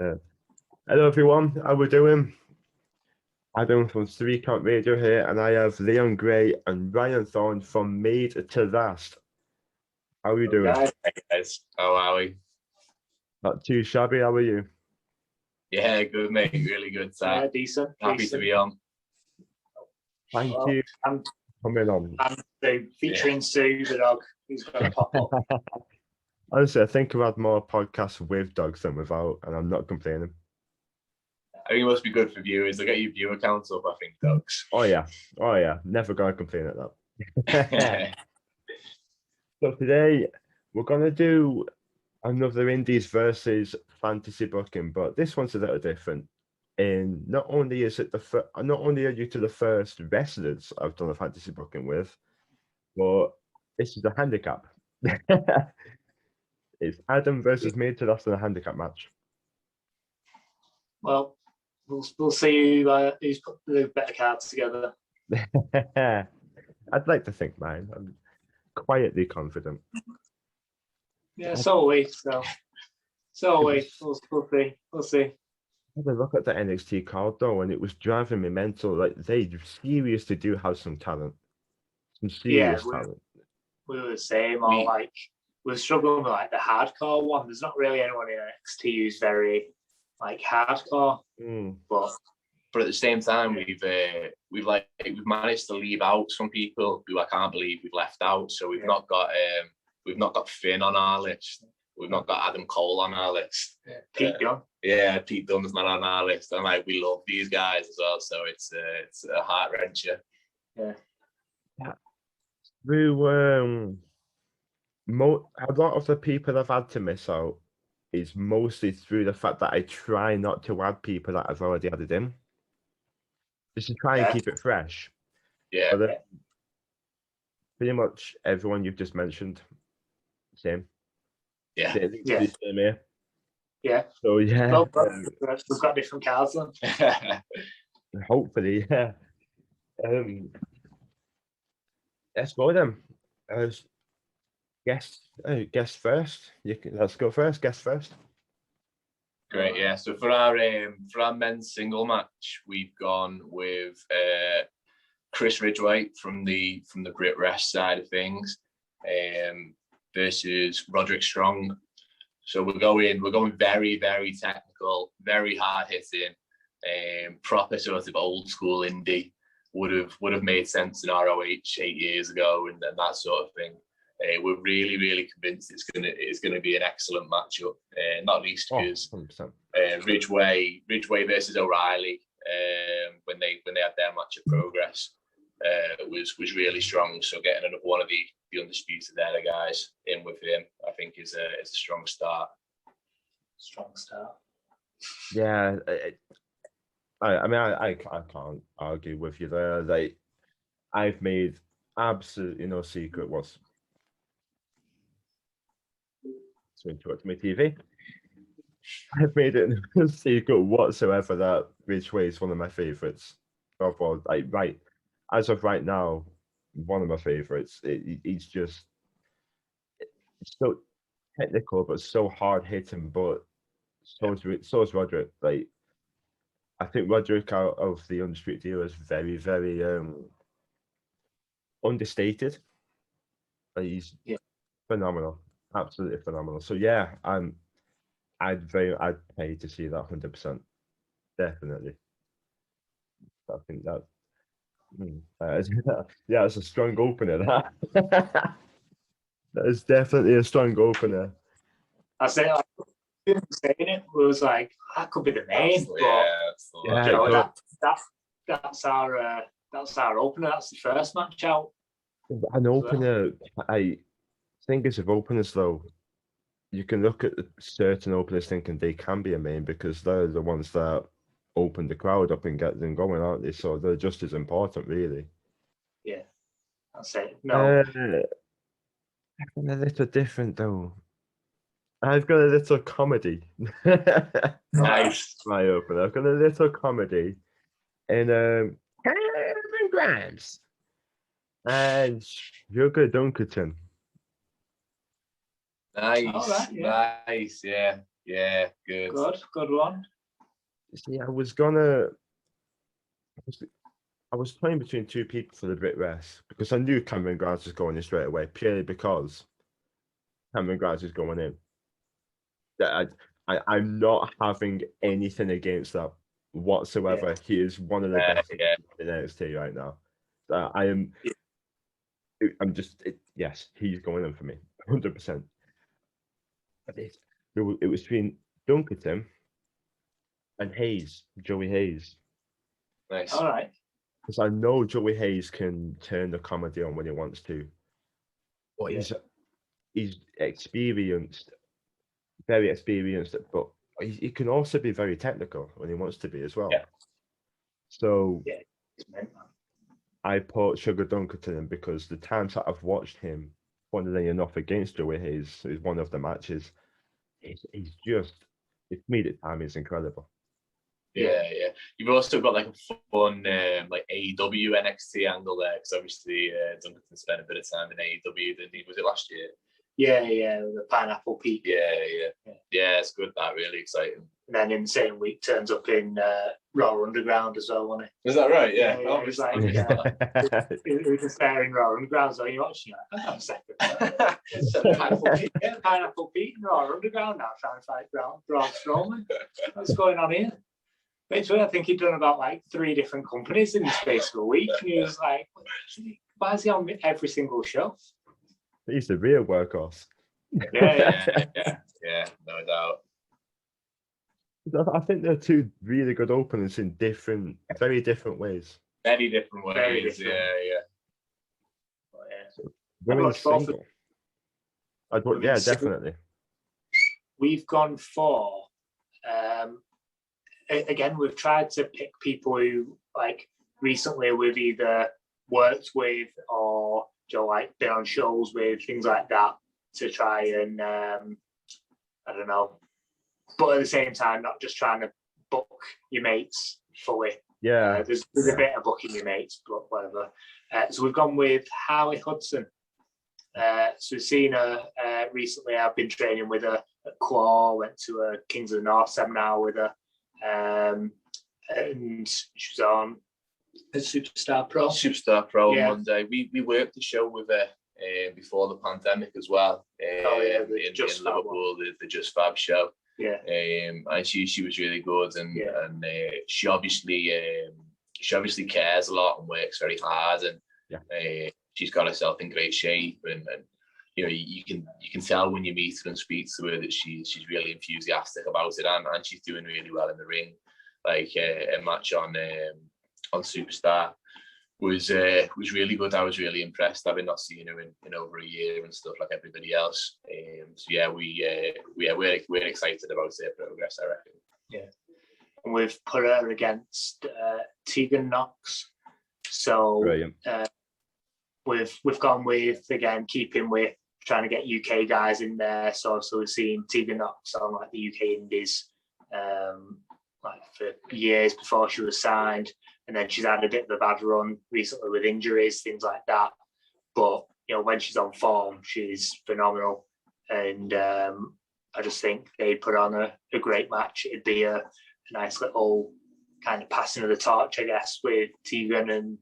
Hello everyone, how we doing? Adam from 3 Count Radio here, and I have Leon Gray and Ryan Thorne from Made to Last. How are you doing? Hey guys, how are we? Not too shabby, how are you? Yeah, good mate, really good. Decent. Happy to be on. Thank you I'm for coming on. featuring Sue, the dog, who's going to pop up. Honestly, I think I've had more podcasts with dogs than without, and I'm not complaining. I think it must be good for viewers. They'll get your viewer counts up, I think, dogs. Oh yeah, never gonna complain at that. So today we're gonna do another Indies versus fantasy booking, but this one's a little different. And not only is it not only are you to the first wrestlers I've done a fantasy booking with, but this is a handicap. It's Adam versus me to last in a handicap match. Well, we'll see who's put the better cards together. I'd like to think mine. I'm quietly confident. Yeah, so are we. So are we. We'll see. I had a look at the NXT card though, and it was driving me mental. Like they seriously do have some talent, some serious talent. We were the same. Or like we're struggling with like the hardcore one. There's not really anyone in NXT who's very like hardcore, but at the same time, we've managed to leave out some people who I can't believe we've left out. So we've not got Finn on our list. We've not got Adam Cole on our list. Pete Dunne. Yeah, Pete Dunne's not on our list. And like we love these guys as well, so it's a heart wrencher. Yeah. Through a lot of the people I've had to miss out is mostly through the fact that I try not to add people that I've already added in, just to try and keep it fresh. Yeah. But pretty much everyone you've just mentioned, same. Yeah. Same here. Yeah. So yeah, well, we've got different cards then. Hopefully, yeah. Let's go then. Guest first. Let's go first. Guest first. Great, yeah. So for our men's single match, we've gone with Chris Ridgway from the Brit Rest side of things, versus Roderick Strong. So we're going very, very technical, very hard hitting, proper sort of old school indie. Would have made sense in ROH 8 years ago and that sort of thing. We're really, really convinced it's gonna be an excellent matchup. Not least because Ridgway versus O'Reilly, when they had their match at Progress, was really strong. So getting another one of the undisputed era guys in with him, I think is a strong start. Strong start. Yeah, I can't argue with you there. Like I've made absolutely no secret what's to interrupt my TV. I've made it no secret whatsoever that Ridgway is one of my favorites. As of right now, one of my favorites. He's just so technical, but so hard hitting. But so is Roderick. Like I think Roderick out of the Undisputed Era is very, very understated. He's phenomenal, absolutely phenomenal. So yeah, I'd pay to see that 100%, definitely. I think that. Yeah, it's a strong opener. That is definitely a strong opener. I say, saying it was like that could be the main, that's our opener. That's the first match out. An opener, I think it's of openers though. You can look at certain openers thinking they can be a main because they're the ones that open the crowd up and get them going, aren't they? So they're just as important, really. Yeah, that's it. No, I'm a little different though. I've got a little comedy. Nice. My opener. I've got a little comedy in Cameron Grimes and Sugar Dunkerton. Nice, All right, yeah. Nice, yeah. Yeah, good. Good one. See, I was playing between two people for the Brit Rest because I knew Cameron Grimes was going in straight away, purely because Cameron Grimes is going in. I'm not having anything against that whatsoever. Yeah. He is one of the best in NXT right now. Yes, he's going in for me, 100%. It was between Dunkerton and Hayes, Joey Hayes. Nice. All right. Because I know Joey Hayes can turn the comedy on when he wants to. But he's experienced, very experienced, but he can also be very technical when he wants to be as well. Yeah. So It's meant, man. I put Sugar Dunkerton in because the times that I've watched him, funnily enough, against Joey Hayes is one of the matches. He's just, his comedic time is incredible. Yeah. You've also got like a fun like AEW NXT angle there, because obviously Dunkerton spent a bit of time in AEW, didn't he? Was it last year? Yeah, the Pineapple Pete. Yeah, it's good. That really exciting. And then in the same week turns up in Raw Underground as well, wasn't Is that right? Yeah. It was like it was just there in Raw Underground. So you're watching it. Hang on a second. Pineapple Pete in Raw Underground now trying to fight Braun Strowman. What's going on here? Eventually, I think he'd done about like 3 different companies in the space of a week, and he was like, "Why is he on every single show?" He's the real workhorse. Yeah, no doubt. I think they're 2 really good openers in very different ways. Very different ways. Very different. So, women's single. Definitely. We've gone for. Again, we've tried to pick people who like recently we've either worked with or like been on shows with, things like that, to try and I don't know, but at the same time not just trying to book your mates fully. Yeah, there's a bit of booking your mates, but whatever. So we've gone with Harley Hudson. So we've seen her recently. I've been training with her at Claw, went to a Kings of the North seminar with her, and she was on a Superstar Pro on Monday. We worked the show with her before the pandemic as well. In Liverpool, the Just Fab show. Yeah. And she was really good, and she obviously cares a lot and works very hard, and she's got herself in great shape, and you know, you can tell when you meet her and speak to her that she's really enthusiastic about it, and she's doing really well in the ring. Like a match on Superstar was really good. I was really impressed. I've been not seeing her in over a year and stuff like everybody else. So yeah, we're excited about her progress, I reckon. Yeah, and we've put her against Tegan Knox. So we've gone with, again, keeping with trying to get UK guys in there. So we've seen Tegan Knox on like the UK Indies like for years before she was signed, and then she's had a bit of a bad run recently with injuries, things like that. But you know, when she's on form, she's phenomenal, and I just think they put on a great match. It'd be a nice little kind of passing of the torch, I guess, with Tegan and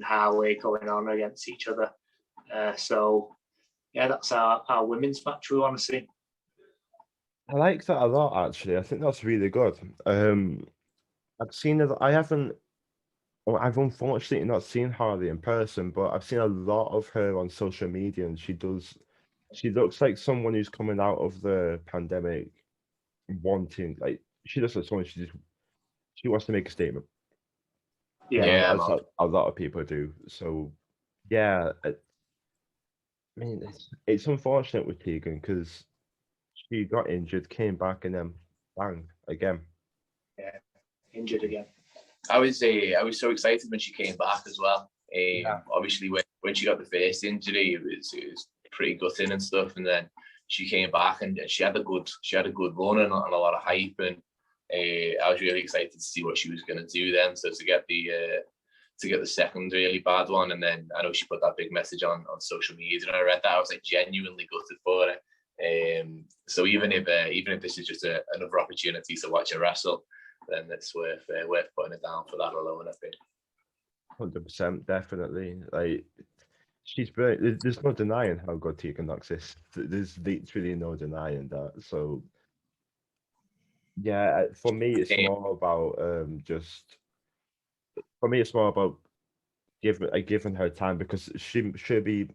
Harley going on against each other. So yeah, that's our women's match we want to see. I like that a lot, actually. I think that's really good. I've seen it. I've unfortunately not seen Harley in person, but I've seen a lot of her on social media, and she looks like someone who's coming out of the pandemic wanting, like, she looks like someone she wants to make a statement. Yeah, as a lot of people do. So yeah, I mean, it's unfortunate with Tegan because she got injured, came back, and then bang again. Yeah, injured again. I was so excited when she came back as well. Obviously, when she got the first injury, it was pretty gutting and stuff, and then she came back and she had a good run and a lot of hype, and I was really excited to see what she was going to do then. So to get the second really bad one, and then I know she put that big message on social media, and I read that, I was like genuinely gutted for it. So even if this is just another opportunity to watch her wrestle, then it's worth putting it down for that alone, I think. 100%, definitely. Like, she's brilliant. There's no denying how good Tegan Knox is. There's literally no denying that. So, yeah, for me, it's more about giving her time, because she'll be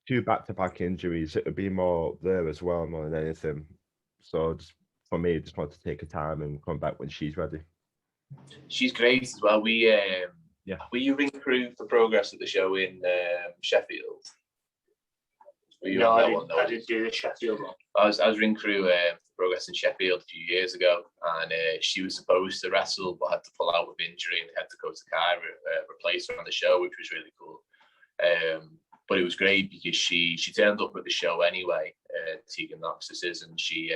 2 back-to-back injuries. It would be more there as well, more than anything. So, for me, just want to take her time and come back when she's ready. She's great as well. Were you ring crew for Progress at the show in Sheffield? No, I didn't do the Sheffield one. I was ring crew for Progress in Sheffield a few years ago, and she was supposed to wrestle but had to pull out with injury and had to go to Kai replace her on the show, which was really cool. But it was great because she turned up at the show anyway, Tegan Knox is, and she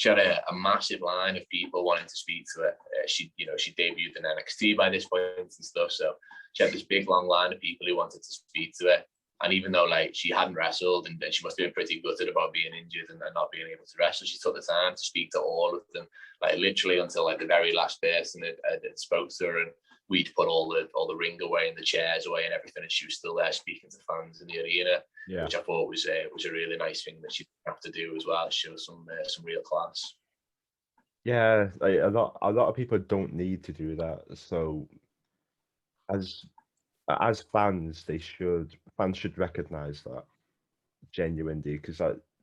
had a massive line of people wanting to speak to her. She debuted in NXT by this point and stuff, so she had this big long line of people who wanted to speak to her. And even though like she hadn't wrestled and she must have been pretty gutted about being injured and not being able to wrestle, she took the time to speak to all of them, like literally until like the very last person had spoke to her, and we'd put all the ring away and the chairs away and everything, and she was still there speaking to fans in the arena, which I thought was a really nice thing that she'd have to do as well, show some real class. Yeah, like a lot of people don't need to do that. So as fans, fans should recognize that genuinely, because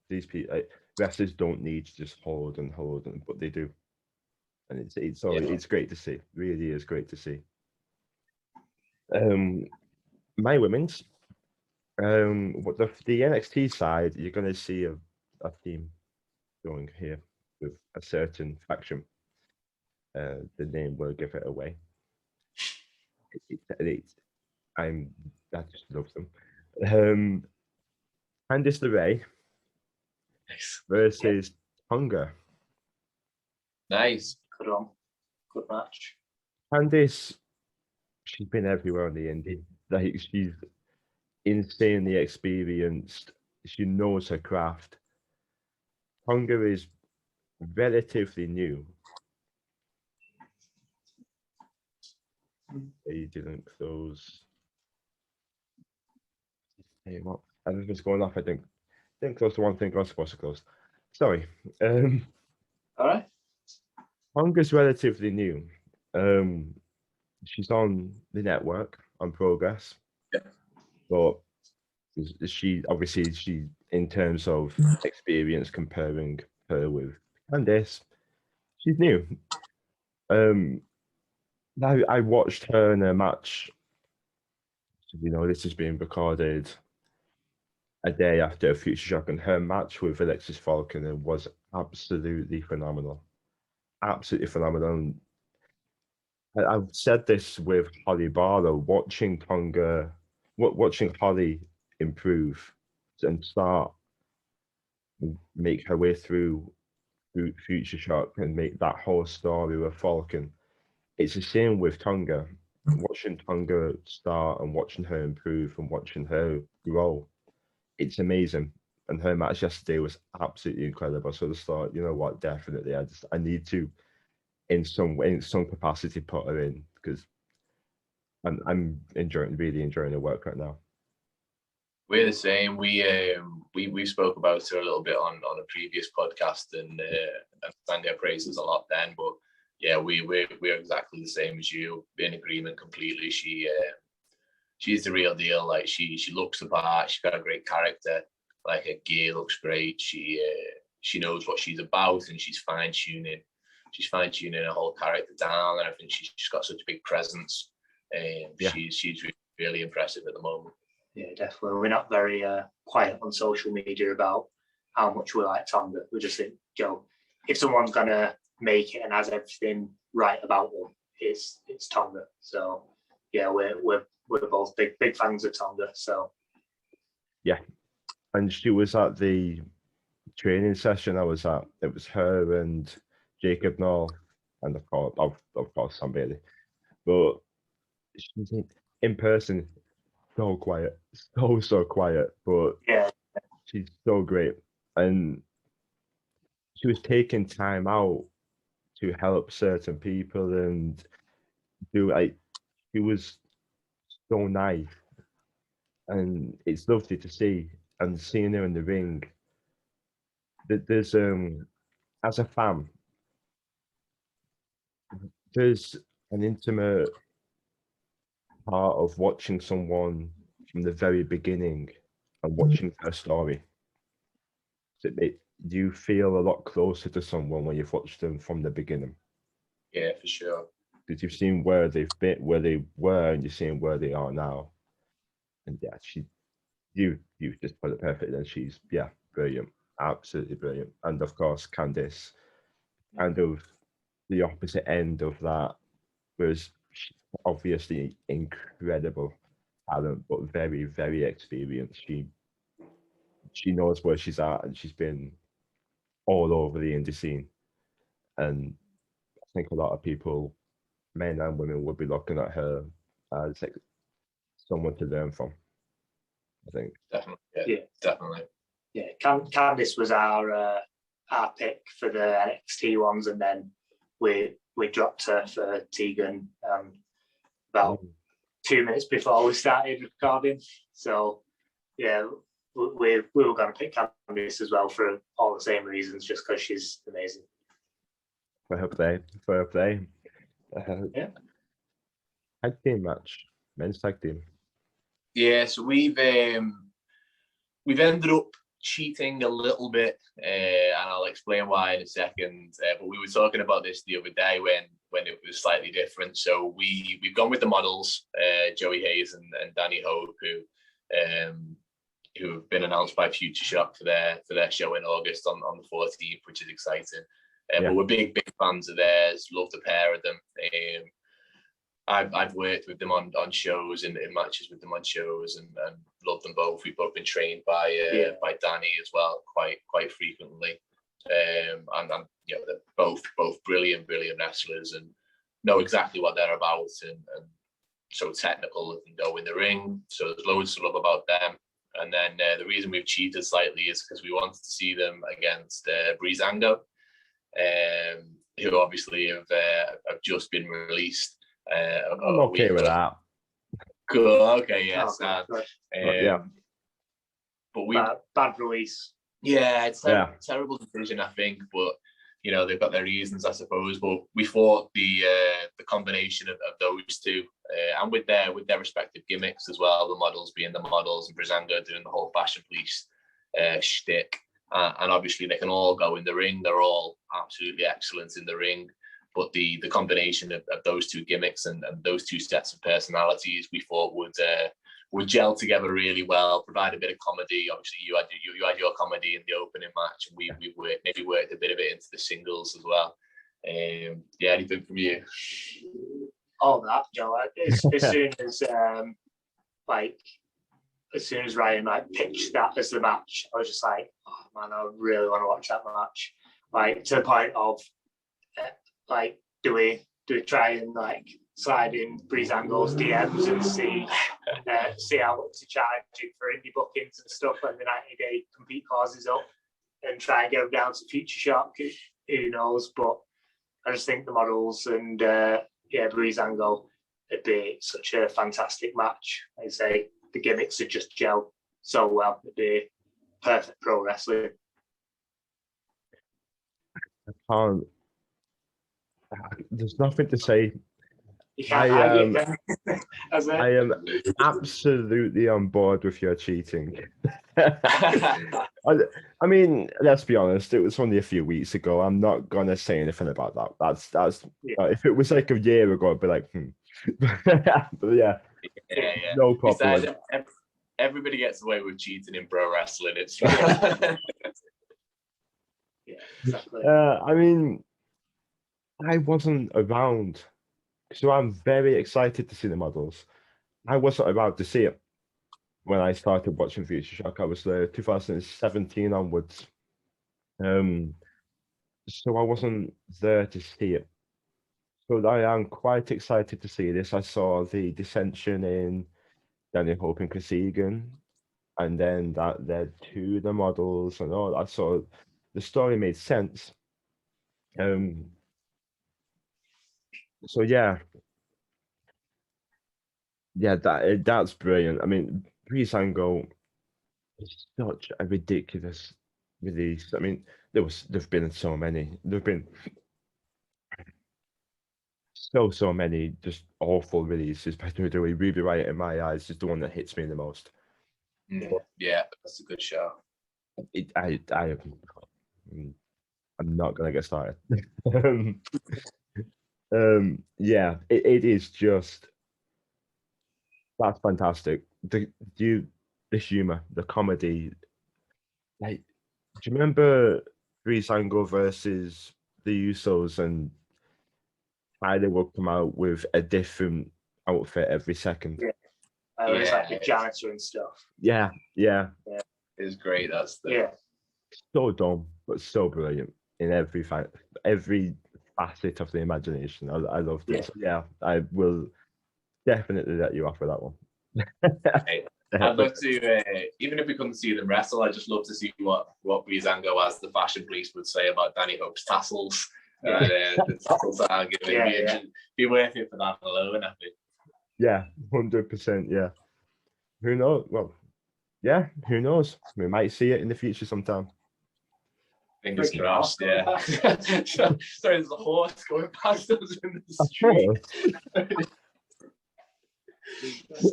these people, wrestlers don't need to just hold, but they do, and it's great to see. Really is great to see. My women's, the NXT side, you're going to see a theme going here with a certain faction. The name will give it away. I just love them. Candice LeRae versus Tonga. Nice. Good match. Candice, she's been everywhere on the indie. Like, she's insanely experienced. She knows her craft. Tonga is relatively new. They didn't close. Hey, what? Everything's going off. I think. Didn't close to one thing I was supposed to close. Sorry. All right. Tonga's relatively new. She's on the network on Progress. Yeah. But she in terms of experience, comparing her with Candice, she's new. Now I watched her in a match. This is being recorded a day after Future Shock, and her match with Alexis Falcon was absolutely phenomenal. Absolutely phenomenal. I've said this with Holly Barlow, watching Holly improve and start make her way through Future Shock and make that whole story with Falcon. It's the same with Tonga. Watching Tonga start and watching her improve and watching her grow, it's amazing. And her match yesterday was absolutely incredible. So I just thought, you know what, definitely, I need to, in some capacity, put her in, because I'm really enjoying her work right now. We're the same. We spoke about her a little bit on a previous podcast, and sang her praises a lot then. But yeah, we're exactly the same as you. In agreement completely. She's the real deal. Like she looks the part. She's got a great character. Like her gear looks great. She knows what she's about, and she's fine tuning. She's fine tuning her whole character down, and I think she's got such a big presence. She's really impressive at the moment. Yeah, definitely. We're not very quiet on social media about how much we like Tonga. We just think, Joe, if someone's gonna make it and has everything right about them, it's Tonga. So yeah, we're both big fans of Tonga. So yeah, and she was at the training session I was at. It was her and Jacob Noll, and of course Sam Bailey. But she's in person, so quiet, so quiet. But yeah, she's so great. and she was taking time out to help certain people and do like she was so nice, and it's lovely to see. And seeing her in the ring, there's as a fan, there's an intimate part of watching someone from the very beginning and watching their story. So you feel a lot closer to someone when you've watched them from the beginning. Yeah, for sure. Because you've seen where they've been, where they were, and you're seeing where they are now. And yeah, you just put it perfectly. And she's brilliant, absolutely brilliant. And of course, Candice, kind of the opposite end of that, was obviously incredible talent, but very, very experienced. She knows where she's at, and she's been all over the indie scene. And I think a lot of people, men and women, would be looking at her as like someone to learn from. I think Definitely, yeah. Definitely. Yeah, Candice was our pick for the NXT ones, and then we dropped her for Tegan about 2 minutes before we started recording. So yeah, we were going to pick Candice as well for all the same reasons, just because she's amazing. fair play. Yeah. Tag team match, men's tag team. Yeah, so we've ended up cheating a little bit, and I'll explain why in a second. But we were talking about this the other day when it was slightly different. So we've gone with the models, Joey Hayes and Danny Hope, who have been announced by Future Shock for their show in August on the 14th, which is exciting. But we're big fans of theirs. Love the pair of them. I've worked with them on shows and in matches with them on shows, and love them both. We've both been trained by Danny as well quite frequently, and you know, they're both brilliant wrestlers and know exactly what they're about, and so technical and go in the ring. So there's loads to love about them. And then the reason we've cheated slightly is because we wanted to see them against Breezango, who obviously have just been released. I'm okay with that. Cool. Okay. Yes. Yeah. But we bad release. Yeah, it's a terrible decision, I think. But you know, they've got their reasons, I suppose. But we thought the combination of those two, and with their respective gimmicks as well, the models being the models and Breezango doing the whole fashion police shtick, and obviously they can all go in the ring. They're all absolutely excellent in the ring. But the combination of those two gimmicks and those two sets of personalities, we thought would gel together really well, provide a bit of comedy. Obviously, you had your comedy in the opening match, and we maybe worked a bit of it into the singles as well. Anything from you? All that, Joe. As soon as Ryan pitched that as the match, I was just like, oh man, I really want to watch that match. To the point of do we try and slide in Breezango's DMs and see how much to charge him for indie bookings and stuff when the 90-day compete clause up, and try and get him down to Future Shock. Who knows? But I just think the models and Breezango, it'd be such a fantastic match. I say the gimmicks would just gel so well. It'd be perfect pro wrestling. There's nothing to say. I am absolutely on board with your cheating. I mean, let's be honest, it was only a few weeks ago. I'm not gonna say anything about that. That's if it was like a year ago, I'd be like, but yeah, no problem. Everybody gets away with cheating in pro wrestling. It's exactly. I mean, I wasn't around, so I'm very excited to see the models. I wasn't around to see it when I started watching Future Shock. I was 2017 onwards, so I wasn't there to see it. So I am quite excited to see this. I saw the dissension in Danny Hope and Chris Egan. and then that led to the models and all that. So the story made sense. So yeah, that's brilliant. I mean, Breezango is such a ridiculous release. I mean, there've been so many. There've been so many just awful releases by WWE. Ruby Riot, in my eyes, is the one that hits me the most. Yeah, that's a good show. I'm not gonna get started. Yeah, it is just that's fantastic. The humor, the comedy. Like, do you remember Breezango versus the Usos and how they would come out with a different outfit every second? Yeah. It was like the janitor and stuff. Yeah. It was great. That's So dumb, but so brilliant in every facet of the imagination. I loved it. So yeah, I will definitely let you off with that one. I'd love to, even if we couldn't see them wrestle, I'd just love to see what Breezango, as the fashion police, would say about Danny Hope's tassels. The tassels are giving be worth it for that alone, I think. Yeah, 100%. Yeah. Who knows? Well, yeah, who knows? We might see it in the future sometime. Fingers crossed, yeah. Sorry, there's a horse going past us in the street.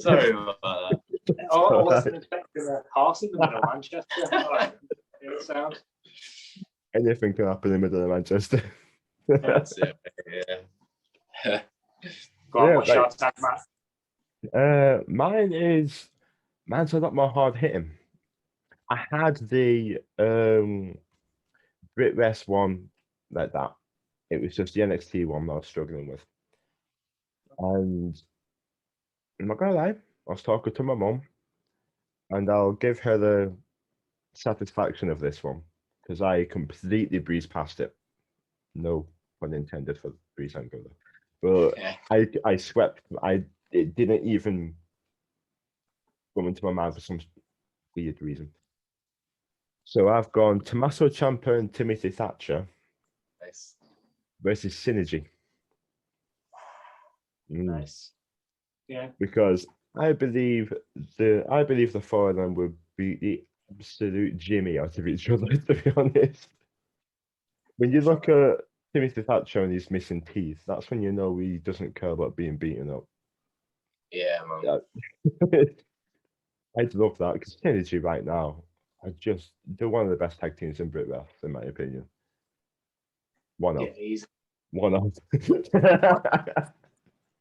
Sorry about that. I wasn't expecting a horse in the middle of Manchester. Sound. Anything can happen in the middle of Manchester. That's it, yeah. Go on, what's your tag, Matt? Mine is mine's a lot more hard hitting. I had the Brit Rest one like that. It was just the NXT one that I was struggling with. And I'm not gonna lie, I was talking to my mum, and I'll give her the satisfaction of this one because I completely breezed past it. No pun intended for Breezango though. But I swept. It didn't even come into my mind for some weird reason. So I've gone Tommaso Ciampa and Timothy Thatcher. Nice. Versus Synergy. Nice. Yeah. Because I believe the four of them would beat the absolute Jimmy out of each other, to be honest. When you look at Timothy Thatcher and he's missing teeth, that's when you know he doesn't care about being beaten up. Yeah, man. I'd love that because Synergy right now they're one of the best tag teams in Brit Wrestling, in my opinion. One of.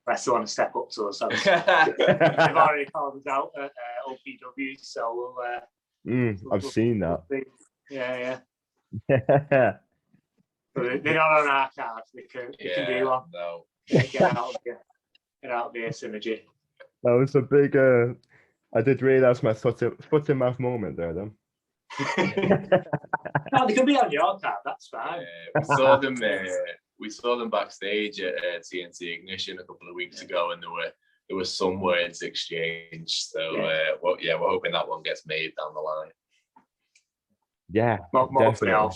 Rest want to step up to us. They've already called us out at OPW, so we'll. I've seen that. Yeah. They're not on our cards. They can do one. No. Get out of here, Synergy. That was a big. I did realise my foot in mouth moment there, then. No, they can be on your card. That's fine. We saw them backstage at TNT Ignition a couple of weeks ago, and there were some words exchanged. So we're hoping that one gets made down the line. Yeah, definitely.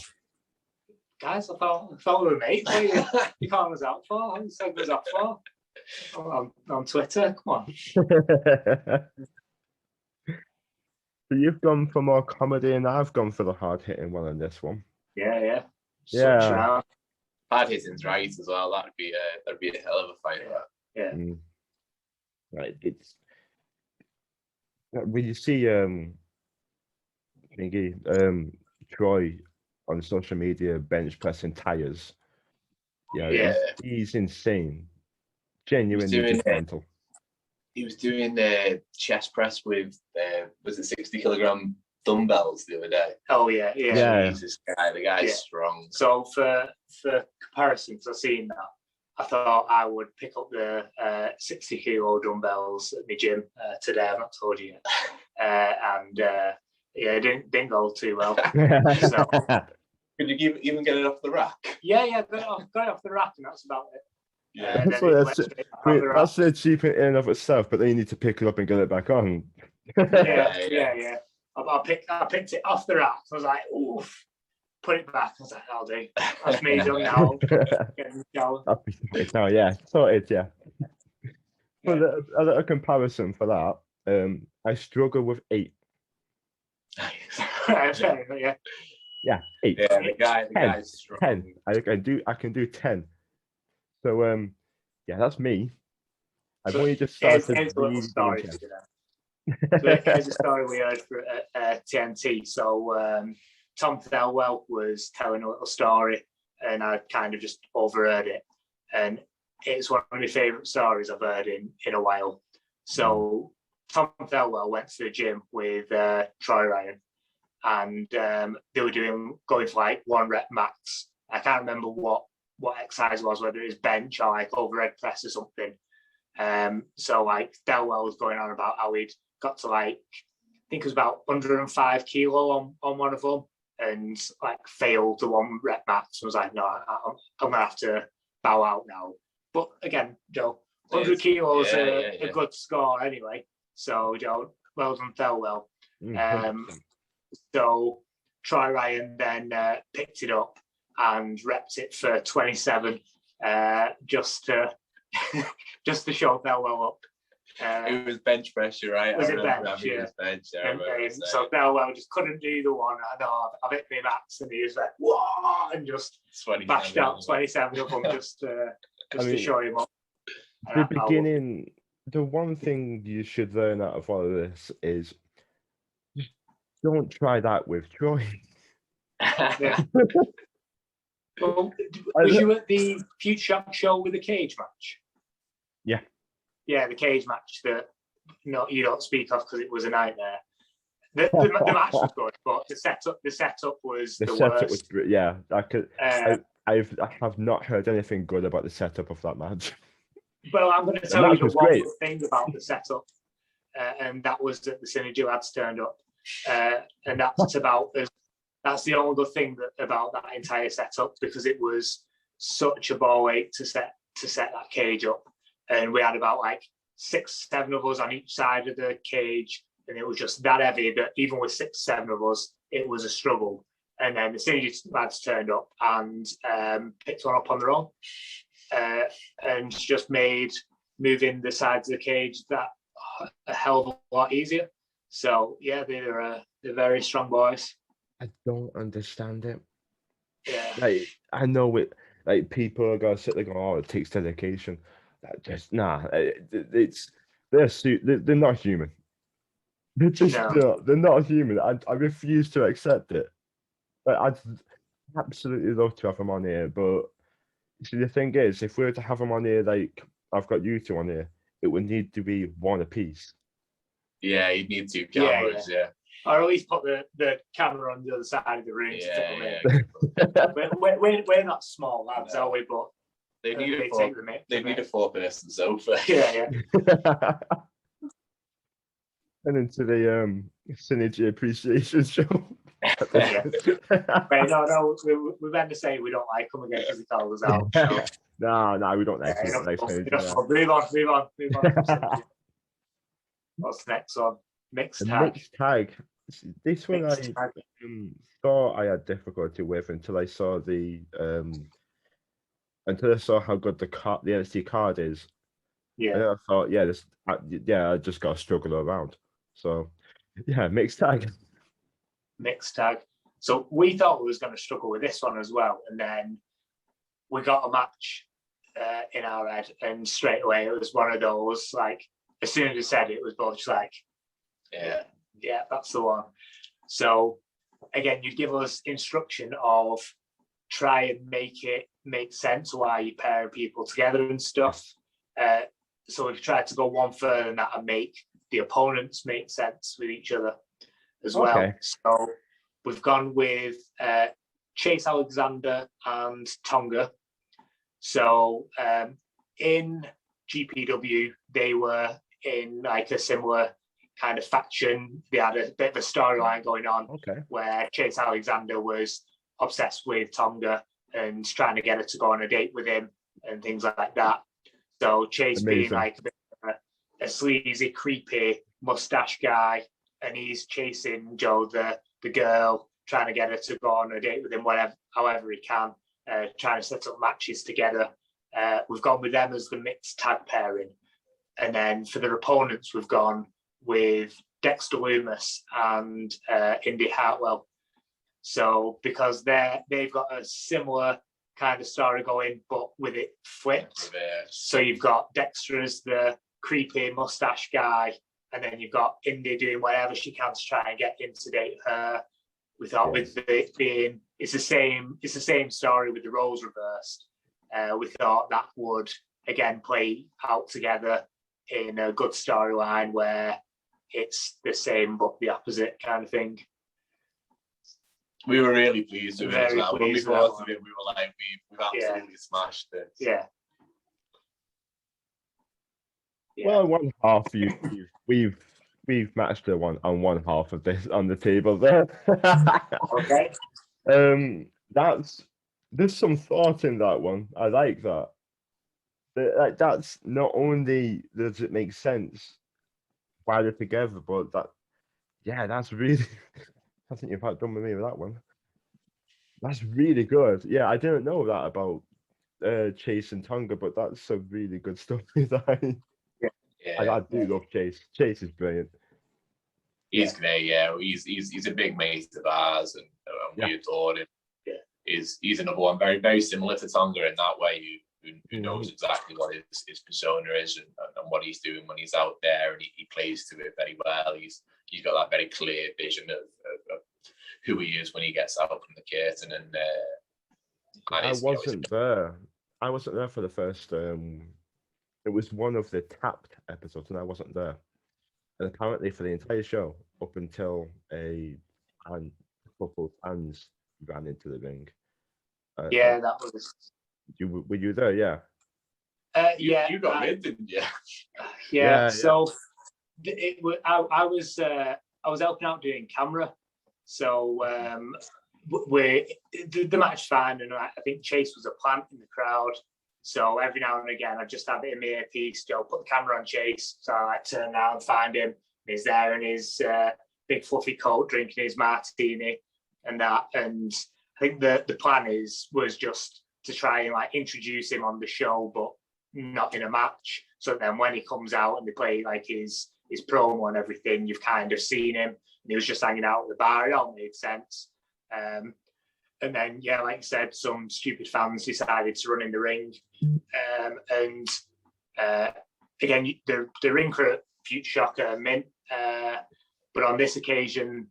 Guys, I thought we were mates. You calling us out for? How you said us up for? On Twitter, come on. So you've gone for more comedy, and I've gone for the hard hitting one on this one. Yeah. Hard hitting's right as well. That'd be a hell of a fight. Yeah. Right. It's when you see Troy on social media bench pressing tires. Yeah. He's insane. Genuinely mental. He was doing the chest press with was it 60 kilogram dumbbells the other day. Oh yeah. Jesus, the guy's strong. So for comparisons, I've seen that. I thought I would pick up the 60 kilo dumbbells at my gym today. I've not told you yet, it didn't go too well. So, could you even get it off the rack? Yeah, got it off the rack, and that's about it. Yeah, that's the cheap in and of itself, but then you need to pick it up and get it back on. Yeah. I picked it off the rack. I was like, oof, put it back. I was like, I'll do. That's me done now. Get in the shower. That'd be sorted now, yeah. Sorted, yeah. For a little comparison for that, I struggle with 8. Yeah. Yeah, 8. Yeah, the guy's strong. 10. I can do 10. So yeah, that's me. I've only just started. Here's a little story for you then. So here's a story we heard for TNT. So Tom Thelwell was telling a little story, and I kind of just overheard it, and it's one of my favourite stories I've heard in a while. So Tom Thelwell went to the gym with Troy Ryan, and they were going for like 1 rep max. I can't remember what exercise it was, whether it was bench or like overhead press or something. So like Thelwell was going on about how he'd got to like, I think it was about 105 kilo on one of them, and like failed the 1 rep max. I was like, no, I'm gonna have to bow out now. But again, Joe, 100 kilos a good score anyway. So Joe, well done, Thelwell. So Troy Ryan then picked it up and repped it for 27, just to show Thelwell up. It was bench pressure, right? It was bench, yeah. So Thelwell just couldn't do the one. I know, I've hit me max, and he was like, whoa, and just bashed out 27 of them just to show him up. The beginning, the one thing you should learn out of all of this is don't try that with Troy. Yeah. Well, was you at the Future Shock show with the cage match? Yeah. Yeah, the cage match that you don't speak of because it was a nightmare. The match was good, but the setup was the setup worst. Was yeah. I have not heard anything good about the setup of that match. Well, I'm going to tell you the one good thing about the setup, and that was that the Synergy lads turned up, and that's the only good thing about that entire setup, because it was such a ball ache to set that cage up, and we had about like 6, 7 of us on each side of the cage, and it was just that heavy that even with 6, 7 of us, it was a struggle. And then the Synergy lads turned up and picked one up on their own, and just made moving the sides of the cage that a hell of a lot easier. So yeah, they're very strong boys. I don't understand it. Yeah. Like, I know it. Like, people are gonna sit there going, "Oh, it takes dedication." That just they're not human. They're just they're not human. I refuse to accept it. Like, I'd absolutely love to have them on here, but see, the thing is, if we were to have them on here, like I've got you 2 on here, it would need to be 1 apiece. Yeah, you'd need 2 cameras, yeah. Or at least put the camera on the other side of the room to fit them in. We're not small lads, are we? But they need a 4-person sofa. Yeah. And into the Synergy Appreciation Show. Wait, no, we're meant to say we don't like them again because he called us out. So. No, we don't like Synergy. Move on. What's the next one? Mixed tag. This one I thought I had difficulty with until I saw how good the NXT card is. Yeah. And I thought, I just got to struggle around. So, yeah, mixed tag. So we thought we was going to struggle with this one as well, and then we got a match in our head, and straight away it was one of those, like, as soon as we said it, it was both just like, yeah, that's the one. So again, you give us instruction of try and make sense why you're pairing people together and stuff. So we've tried to go one further than that and make the opponents make sense with each other as well. So we've gone with Chase Alexander and Tonga. So in GPW, they were in like a similar kind of faction. They had a bit of a storyline going on where Chase Alexander was obsessed with Tonga and trying to get her to go on a date with him and things like that. So Chase being like a sleazy, creepy mustache guy, and he's chasing Joe, the girl, trying to get her to go on a date with him, however he can, trying to set up matches together. We've gone with them as the mixed tag pairing. And then for their opponents, we've gone with Dexter Lumis and Indy Hartwell. So because they've got a similar kind of story going, but with it flipped. So you've got Dexter as the creepy mustache guy, and then you've got Indy doing whatever she can to try and get him to date her. We thought with it being it's the same story with the roles reversed. We thought that would again play out together in a good storyline where it's the same but the opposite kind of thing. We were really pleased with it as well. When we thought of it, we were like, we've absolutely smashed it. Yeah. Well, one half we've matched the one on one half of this on the table there. Okay. There's some thought in that one. I like that. Like that's not only does it make sense why they're together, but that's really I think you've had done with me with that one. That's really good. Yeah, I didn't know that about Chase and Tonga, but that's some really good stuff. I do love Chase. Chase is brilliant. He's great. Yeah, he's a big mate of ours, and we adore him. Yeah, he's another one very very similar to Tonga in that way. Who knows exactly what his persona is and what he's doing when he's out there, and he plays to it very well. He's got that very clear vision of who he is when he gets out from the curtain. And I wasn't there for the first. It was one of the tapped episodes, and I wasn't there. And apparently, for the entire show, up until a couple of fans ran into the ring. That was. Were you there? Yeah. You got in, didn't you? Yeah. So I was helping out doing camera. So the match fine, and I think Chase was a plant in the crowd. So every now and again, I just have it in my earpiece. Joe, put the camera on Chase. So I turn around, find him. He's there in his big fluffy coat, drinking his martini, and that. And I think the plan was just to try and like introduce him on the show, but not in a match. So then when he comes out and they play like his promo and everything, you've kind of seen him. And he was just hanging out at the bar. It all made sense. And then, like you said, some stupid fans decided to run in the ring. Again, the ring crew, Future Shocker, Mint. But on this occasion,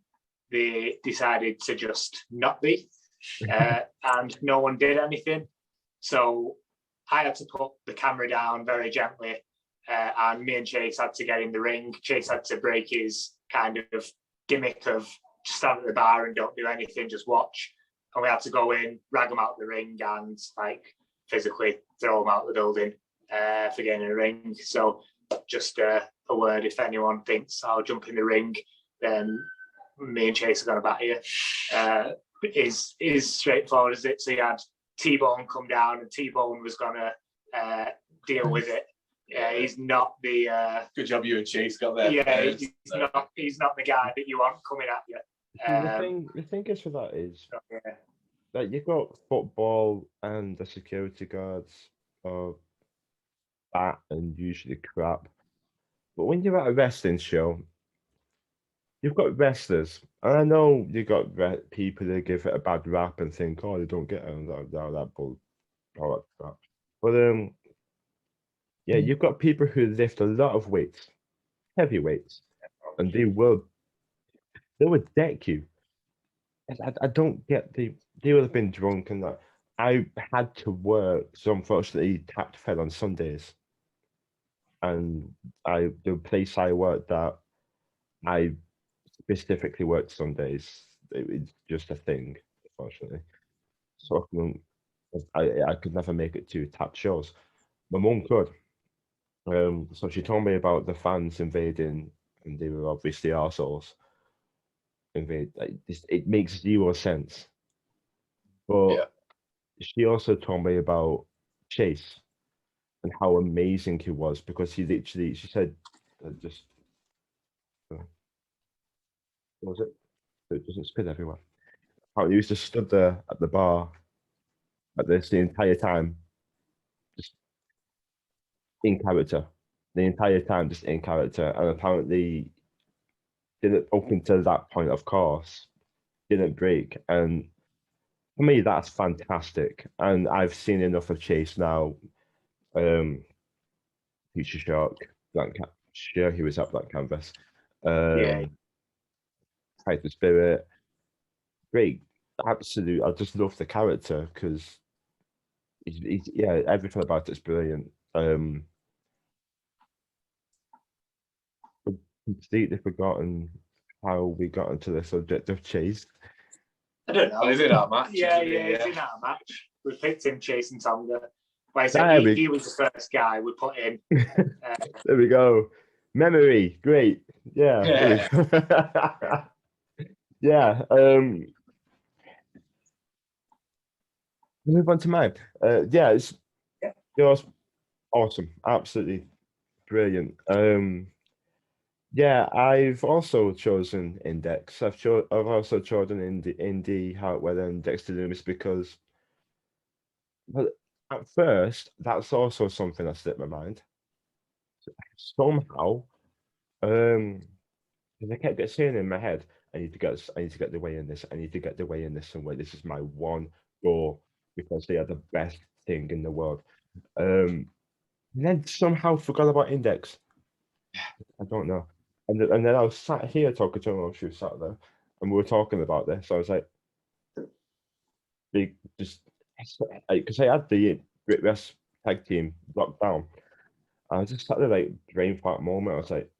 they decided to just not be. And no one did anything. So I had to put the camera down very gently. And me and Chase had to get in the ring. Chase had to break his kind of gimmick of just stand at the bar and don't do anything, just watch. And we had to go in, rag them out the ring, and like physically throw them out the building for getting in the ring. So just a word, if anyone thinks I'll jump in the ring, then me and Chase are going to batter you. Is straightforward as it. So you had T-Bone come down, and T-Bone was going to deal with it. He's not the. Good job, you and Chase got there. Yeah, he's not the guy that you want coming at you. The thing is for that is that you've got football and the security guards are fat and usually crap. But when you're at a wrestling show, you've got wrestlers. And I know you got people that give it a bad rap and think, oh, they don't get that bull, all that crap. But you've got people who lift a lot of weights, heavy weights, and they would deck you. I don't get they would have been drunk and that. I had to work, so unfortunately tapped fell on Sundays. And the place I worked at, I specifically worked Sundays. It's just a thing, unfortunately. So I could never make it to tap shows. My mum could. So she told me about the fans invading, and they were obviously arseholes. It makes zero sense. But she also told me about Chase and how amazing he was, because she said, What was it? So it doesn't spit everywhere. Apparently, he used to stood there at the bar at this the entire time, just in character. The entire time, just in character, and apparently didn't up until that point, of course, didn't break. And for me, that's fantastic. And I've seen enough of Chase now. Um, Future Shock, sure he was at Black Canvas. Yeah. Titan Spirit, great, absolute. I just love the character because yeah, everything about it's brilliant. I've completely forgotten how we got into the subject of Chase. I don't know. Oh, is it our match? Yeah, isn't it? it's in our match. We picked him chasing Tonga. Like I There said, we- he was the first guy we put in. There we go. Memory, great. Yeah. there we go. Yeah. Move on to mine. Yeah, it was awesome. Absolutely brilliant. Yeah, I've also chosen Index. I've also chosen Indy Hartwell and Dexter Loomis because, well, at first that's also something that slipped my mind. Somehow, because I kept saying in my head, I need to get the way in this. I need to get the way in this somewhere. This is my one goal because they are the best thing in the world. And then somehow forgot about Index. I don't know. And then I was sat here talking to her while she was sat there, and we were talking about this. I was like, they just because I had the Great West tag team locked down. I was just sat there like brain fart moment. I was like,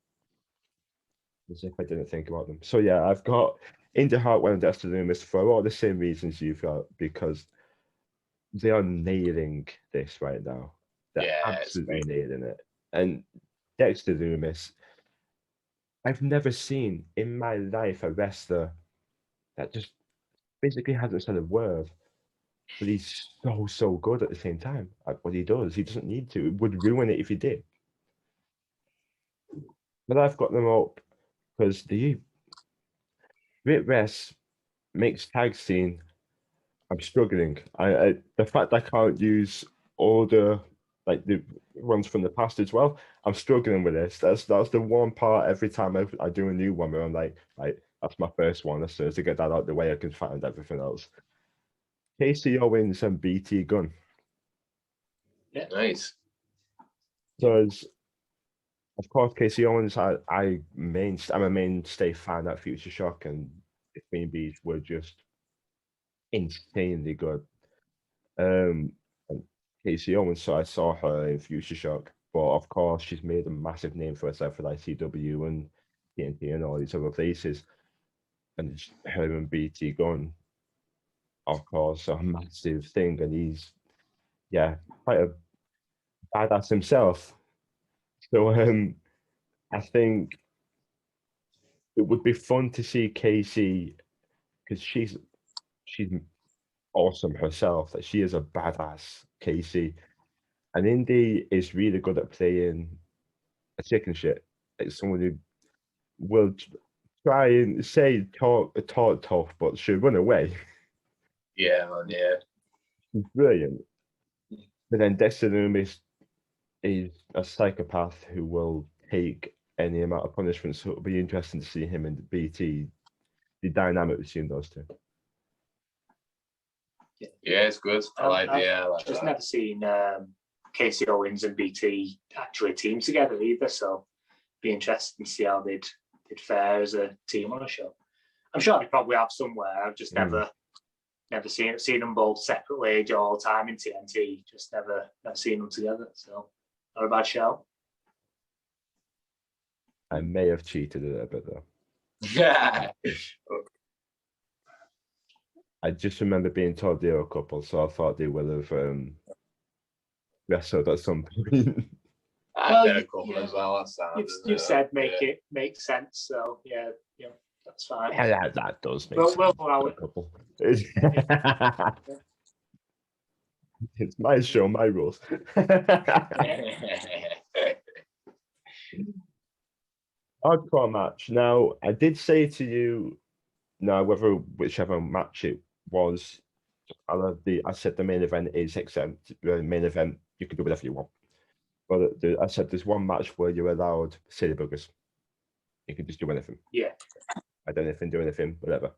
as if I didn't think about them. So yeah, I've got Indy Hartwell and Dexter Loomis for all the same reasons you've got because they are nailing this right now. They're Yeah, absolutely nailing it. And Dexter Loomis, I've never seen in my life a wrestler that just basically hasn't said a word, but he's so good at the same time at what he does. He doesn't need to. It would ruin it if he did. But I've got them up because the Great West makes tag scene. I'm struggling. I the fact I can't use all the ones from the past as well. I'm struggling with this. That's the one part every time I do a new one where I'm like that's my first one. As soon as I get that out the way, I can find everything else. Casey Owens and BT Gunn. Yeah, nice. Because of course Casey Owens, I'm a mainstay fan at Future Shock, and the Queen Bees were just insanely good. And Casey Owens, so I saw her in Future Shock, but of course she's made a massive name for herself with ICW and TNT and all these other places. And her and BT Gunn, of course, a massive thing, and he's quite a badass himself. So I think it would be fun to see Casey because she's awesome herself. That she is a badass, Casey. And Indy is really good at playing a chicken shit. Like someone who will try and talk tough, but should run away. Yeah, man, yeah. She's brilliant. But then Dexter Loomis is a psychopath who will take any amount of punishment. So it'll be interesting to see him and BT, the dynamic between those two. Yeah, it's good. I've just never seen Casey Owens and BT actually team together either, so be interesting to see how they'd fare as a team on a show. I'm sure they probably have somewhere. I've just never seen them both separately all the time in TNT. Just never seen them together. So not a bad show. I may have cheated a little bit though. Yeah. I just remember being told they were a couple, so I thought they will have wrestled at some point. I've been a couple as well. You've said it makes sense. So yeah, that's fine. Yeah, that does make We'll sense. allow it. Couple. It's my show, my rules. hardcore match. Now, I did say to you, now whichever match it was, I said the main event is exempt. The main event, you can do whatever you want. But I said there's one match where you're allowed silly buggers. You can just do anything. Yeah. I don't anything, do anything, whatever.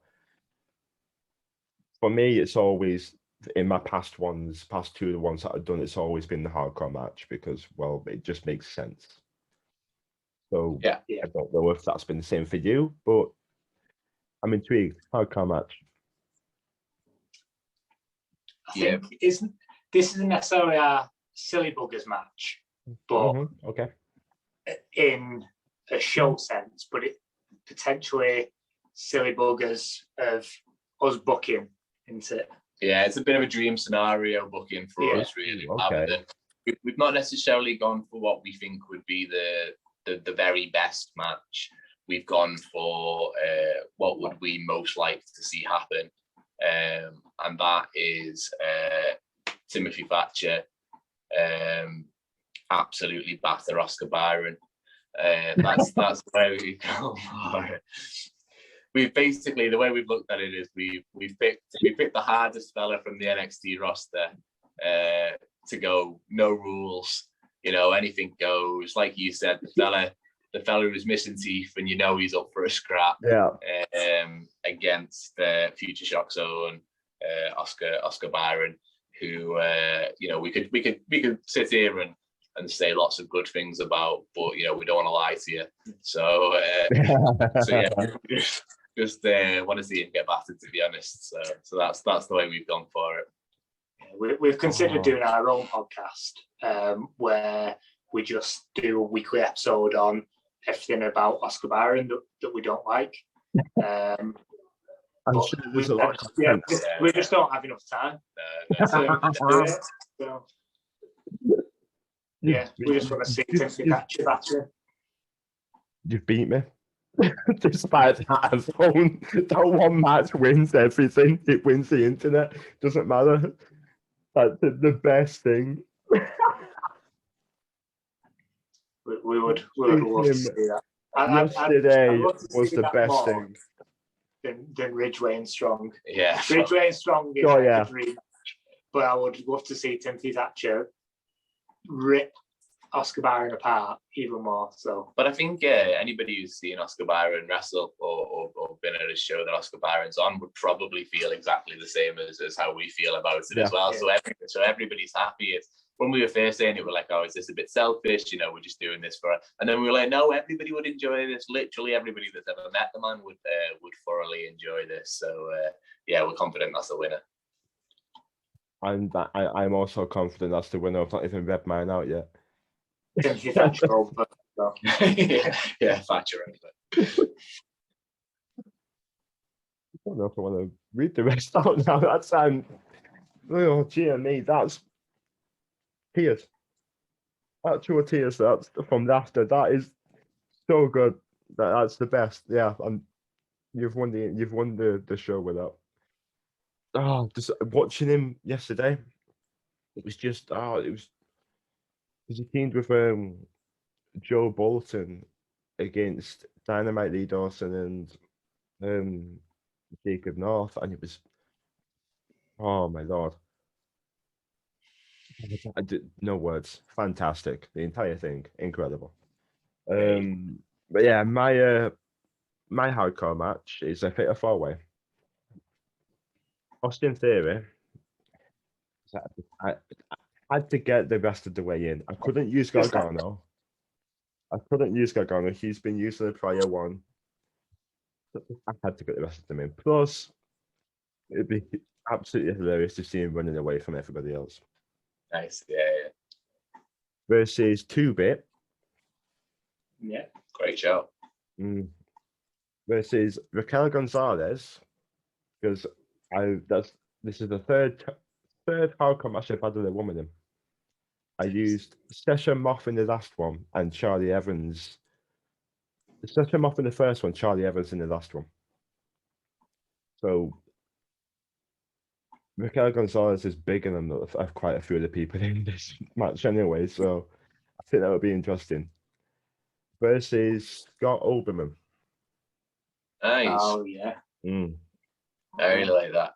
For me, it's always in my past two of the ones that I've done, it's always been the hardcore match because, well, it just makes sense. So Yeah. I don't know if that's been the same for you, but I'm intrigued. Hardcore match. I think this isn't necessarily a silly buggers match, but Okay. in a show sense, but it potentially silly buggers of us booking into it. Yeah, it's a bit of a dream scenario booking for us, really. Okay. We've not necessarily gone for what we think would be the very best match. We've gone for what would we most like to see happen, and that is Timothy Thatcher absolutely batter Oscar Byron. That's where we go for it. We've basically, the way we've looked at it is we've picked the hardest fella from the NXT roster to go, no rules, anything goes. Like you said, the fella who's missing teeth, and he's up for a scrap. Yeah. Against Future Shock Zone, Oscar Byron, who we could sit here and say lots of good things about, but we don't want to lie to you. So yeah. Just want to see him get battered, to be honest. So that's the way we've gone for it. We've considered doing our own podcast where we just do a weekly episode on everything about Oscar Byron that we don't like. I'm sure there's a lot of content. We just don't have enough time. Yeah, we just want to see Timothy Thatcher battering. You've beat me. Despite that one match wins everything. It wins the internet. Doesn't matter. That's the best thing. We would love to see that. Yesterday was the best thing. Than Ridgeway and Strong. Yeah. Ridgeway and Strong is a dream match, but I would love to see Timothy Thatcher rip Oscar Byron apart even more. So, but I think anybody who's seen Oscar Byron wrestle or been at a show that Oscar Byron's on would probably feel exactly the same as how we feel about it as well. Yeah. So everybody's happy. It's when we were first saying it, we're like, oh, is this a bit selfish? We're just doing this for it. And then we were like, no, everybody would enjoy this. Literally everybody that's ever met the man would thoroughly enjoy this. So yeah, we're confident that's the winner. I'm also confident that's the winner. I've not even read mine out yet. Thatcher over. So. yeah, Thatcher over. I don't know if I want to read the rest out now. That's oh dear me, that's tears. Actual tears. That's from after. That is so good. That's the best. Yeah, you've won the show with that. Oh, just watching him yesterday, it was just it was. He teamed with Joe Bolton against Dynamite Lee Dawson and Jacob North, and it was, oh my lord, I did no words. Fantastic, the entire thing, incredible. But yeah, my hardcore match is a fatal four-way. Austin Theory. I had to get the rest of the way in. I couldn't use Gargano. He's been using the prior one. I had to get the rest of them in. Plus, it'd be absolutely hilarious to see him running away from everybody else. Nice, yeah. Versus 2-Bit. Yeah, great show. Versus Raquel Gonzalez, because this is the third hardcore match I've had with a woman in. I used Session Moth in the last one and Charlie Evans. Session Moth in the first one, Charlie Evans in the last one. So Raquel Gonzalez is bigger than quite a few of the people in this match anyway, so I think that would be interesting. versus Scott Oberman. Nice. Oh yeah. I really like that.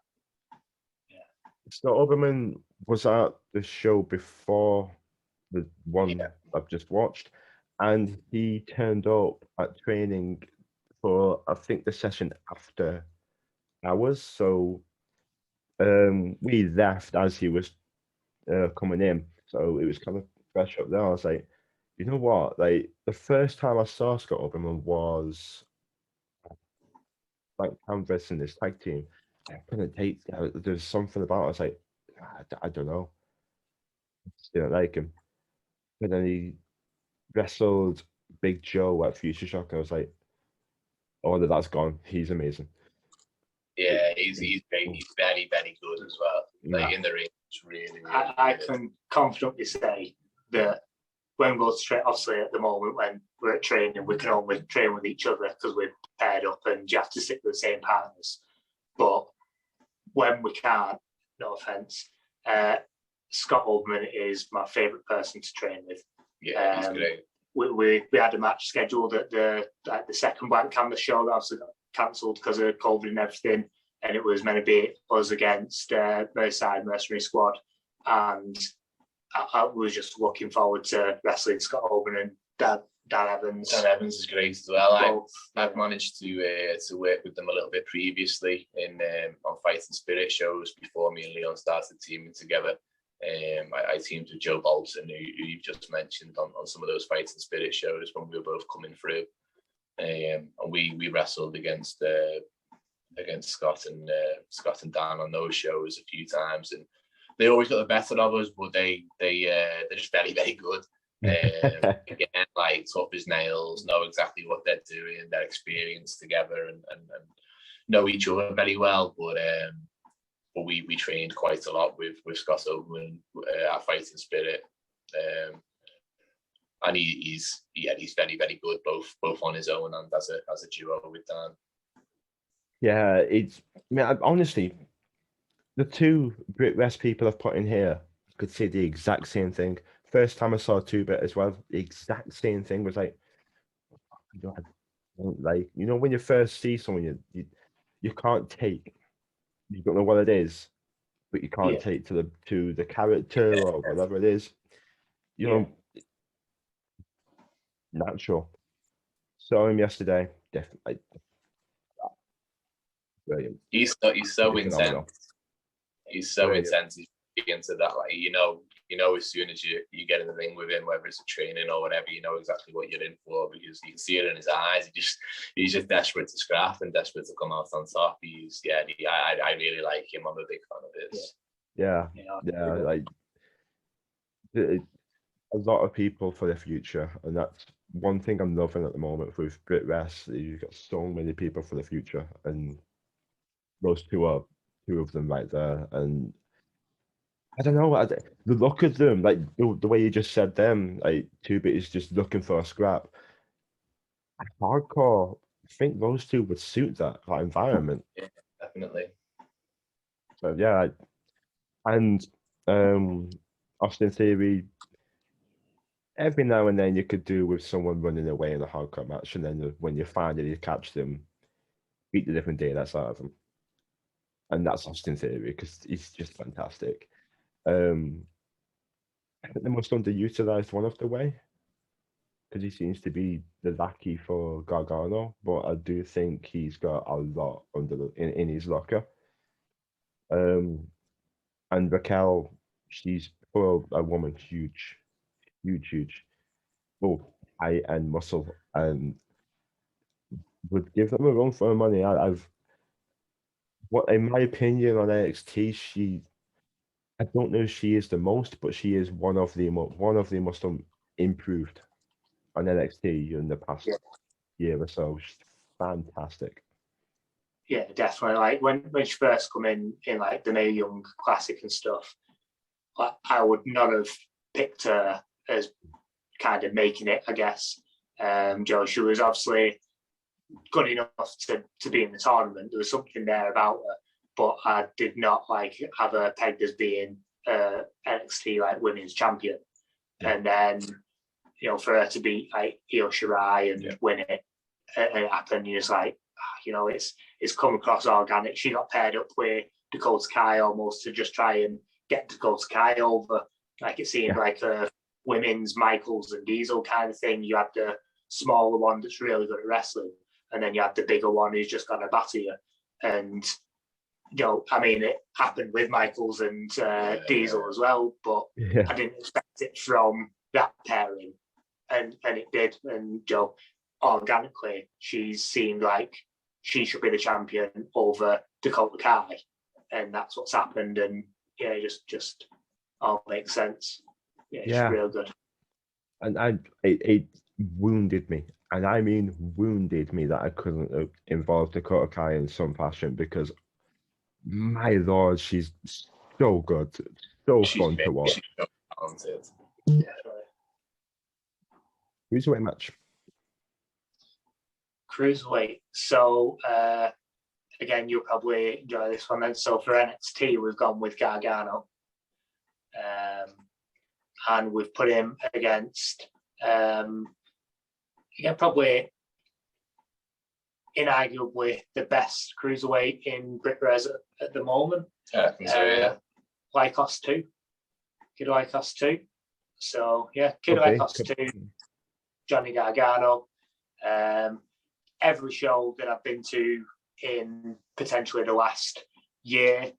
Scott Oberman was at the show before the one I've just watched, and he turned up at training for, I think, the session after ours. So we left as he was coming in, so it was kind of fresh up there. I was like, you know what? Like the first time I saw Scott Oberman was like Canvas in this tag team. I couldn't take. There's something about it. I was like, I don't know. I just didn't like him. But then he wrestled Big Joe at Future Shock. And I was like, oh, that's gone. He's amazing. Yeah, he's great. He's very, very good as well. Like in the ring, it's really, really I can confidently say that when we go straight, obviously at the moment when we're at training, we can only train with each other because we're paired up and you have to stick with the same partners. But when we can't, no offense, Scott Oldman is my favourite person to train with. Yeah, he's great. We had a match scheduled at the second White Canvas show that obviously got cancelled because of COVID and everything, and it was meant to be us against Merseyside Mercenary Squad, and I was just looking forward to wrestling Scott Oldman and Dan Evans. Dan Evans is great as well. I've managed to work with them a little bit previously on Fight and Spirit shows before me and Leon started teaming together. I teamed with Joe Bolton, who you've just mentioned, on some of those Fight and Spirit shows when we were both coming through. And we wrestled against Scott and Dan on those shows a few times, and they always got the better of us, but they're just very, very good. Again, like tough as nails, know exactly what they're doing, they're experienced together, and know each other very well. But we trained quite a lot with Scott Oberman, our Fighting Spirit, and he's very, very good both on his own and as a duo with Dan. Yeah, honestly, the two Brit West people I've put in here could say the exact same thing. First time I saw 2-Bit as well, the exact same thing was like, like, when you first see someone, you can't take, you don't know what it is, but you can't take to the character or whatever it is, natural. Saw him yesterday, definitely. Brilliant. He's so intense. He's so intense. He's into that, like as soon as you get in the ring with him, whether it's a training or whatever, you know exactly what you're in for because you can see it in his eyes. He's just desperate to scrap and desperate to come out on top. I really like him. I'm a big fan of his. Yeah. Like a lot of people for the future, and that's one thing I'm loving at the moment with Brit West. You've got so many people for the future, and those two are two of them right there. And I don't know, the look of them, like the way you just said them, like 2-Bit is just looking for a scrap. Hardcore, I think those two would suit that environment. Yeah, definitely. So yeah, and Austin Theory, every now and then you could do with someone running away in a hardcore match, and then when you finally catch them, beat the different day that's out of them. And that's Austin Theory because he's just fantastic. I think the most underutilized one of the way because he seems to be the lackey for Gargano, but I do think he's got a lot in his locker. And Raquel, she's for a woman huge, both height and muscle, and would give them a run for their money. What in my opinion on NXT, I don't know if she is the most, but she is one of the most improved on NXT in the past year or so. She's fantastic. Yeah, definitely. Like when she first come in like the Mae Young Classic and stuff, I would not have picked her as kind of making it, I guess. Joe, she was obviously good enough to be in the tournament. There was something there about her, but I did not have her pegged as being NXT women's champion. And then for her to beat like Io Shirai and win it, and it happened, you're just like, it's come across organic. She got paired up with Dakota Kai almost to just try and get Dakota Kai over. Like it seemed like a women's Michaels and Diesel kind of thing. You had the smaller one that's really good at wrestling, and then you had the bigger one who's just going to batter you. And it happened with Michaels and Diesel as well, but I didn't expect it from that pairing, and it did. And organically, she seemed like she should be the champion over Dakota Kai, and that's what's happened. And it just all makes sense. It's real good. And it wounded me, and I mean wounded me, that I couldn't have involved Dakota Kai in some fashion, because my lord, she's so good, she's fun to watch. She's so talented. Cruiserweight match. Cruiserweight. So again, you'll probably enjoy this one then. So for NXT, we've gone with Gargano, and we've put him against probably inarguably the best cruiserweight in Brit Res at the moment. Lycos 2. Kid Lycos 2. So Kid Lycos 2, Johnny Gargano. Every show that I've been to in potentially the last year,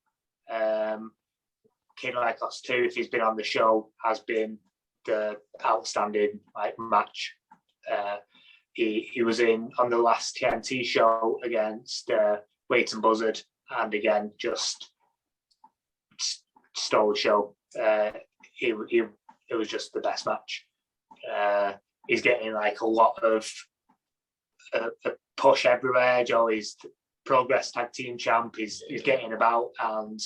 Kid Lycos 2, if he's been on the show, has been the outstanding match. He was on the last TNT show against Wade and Buzzard, and again just stole the show. It was just the best match. He's getting a lot of a push everywhere. He's Progress Tag Team Champ. He's getting about, and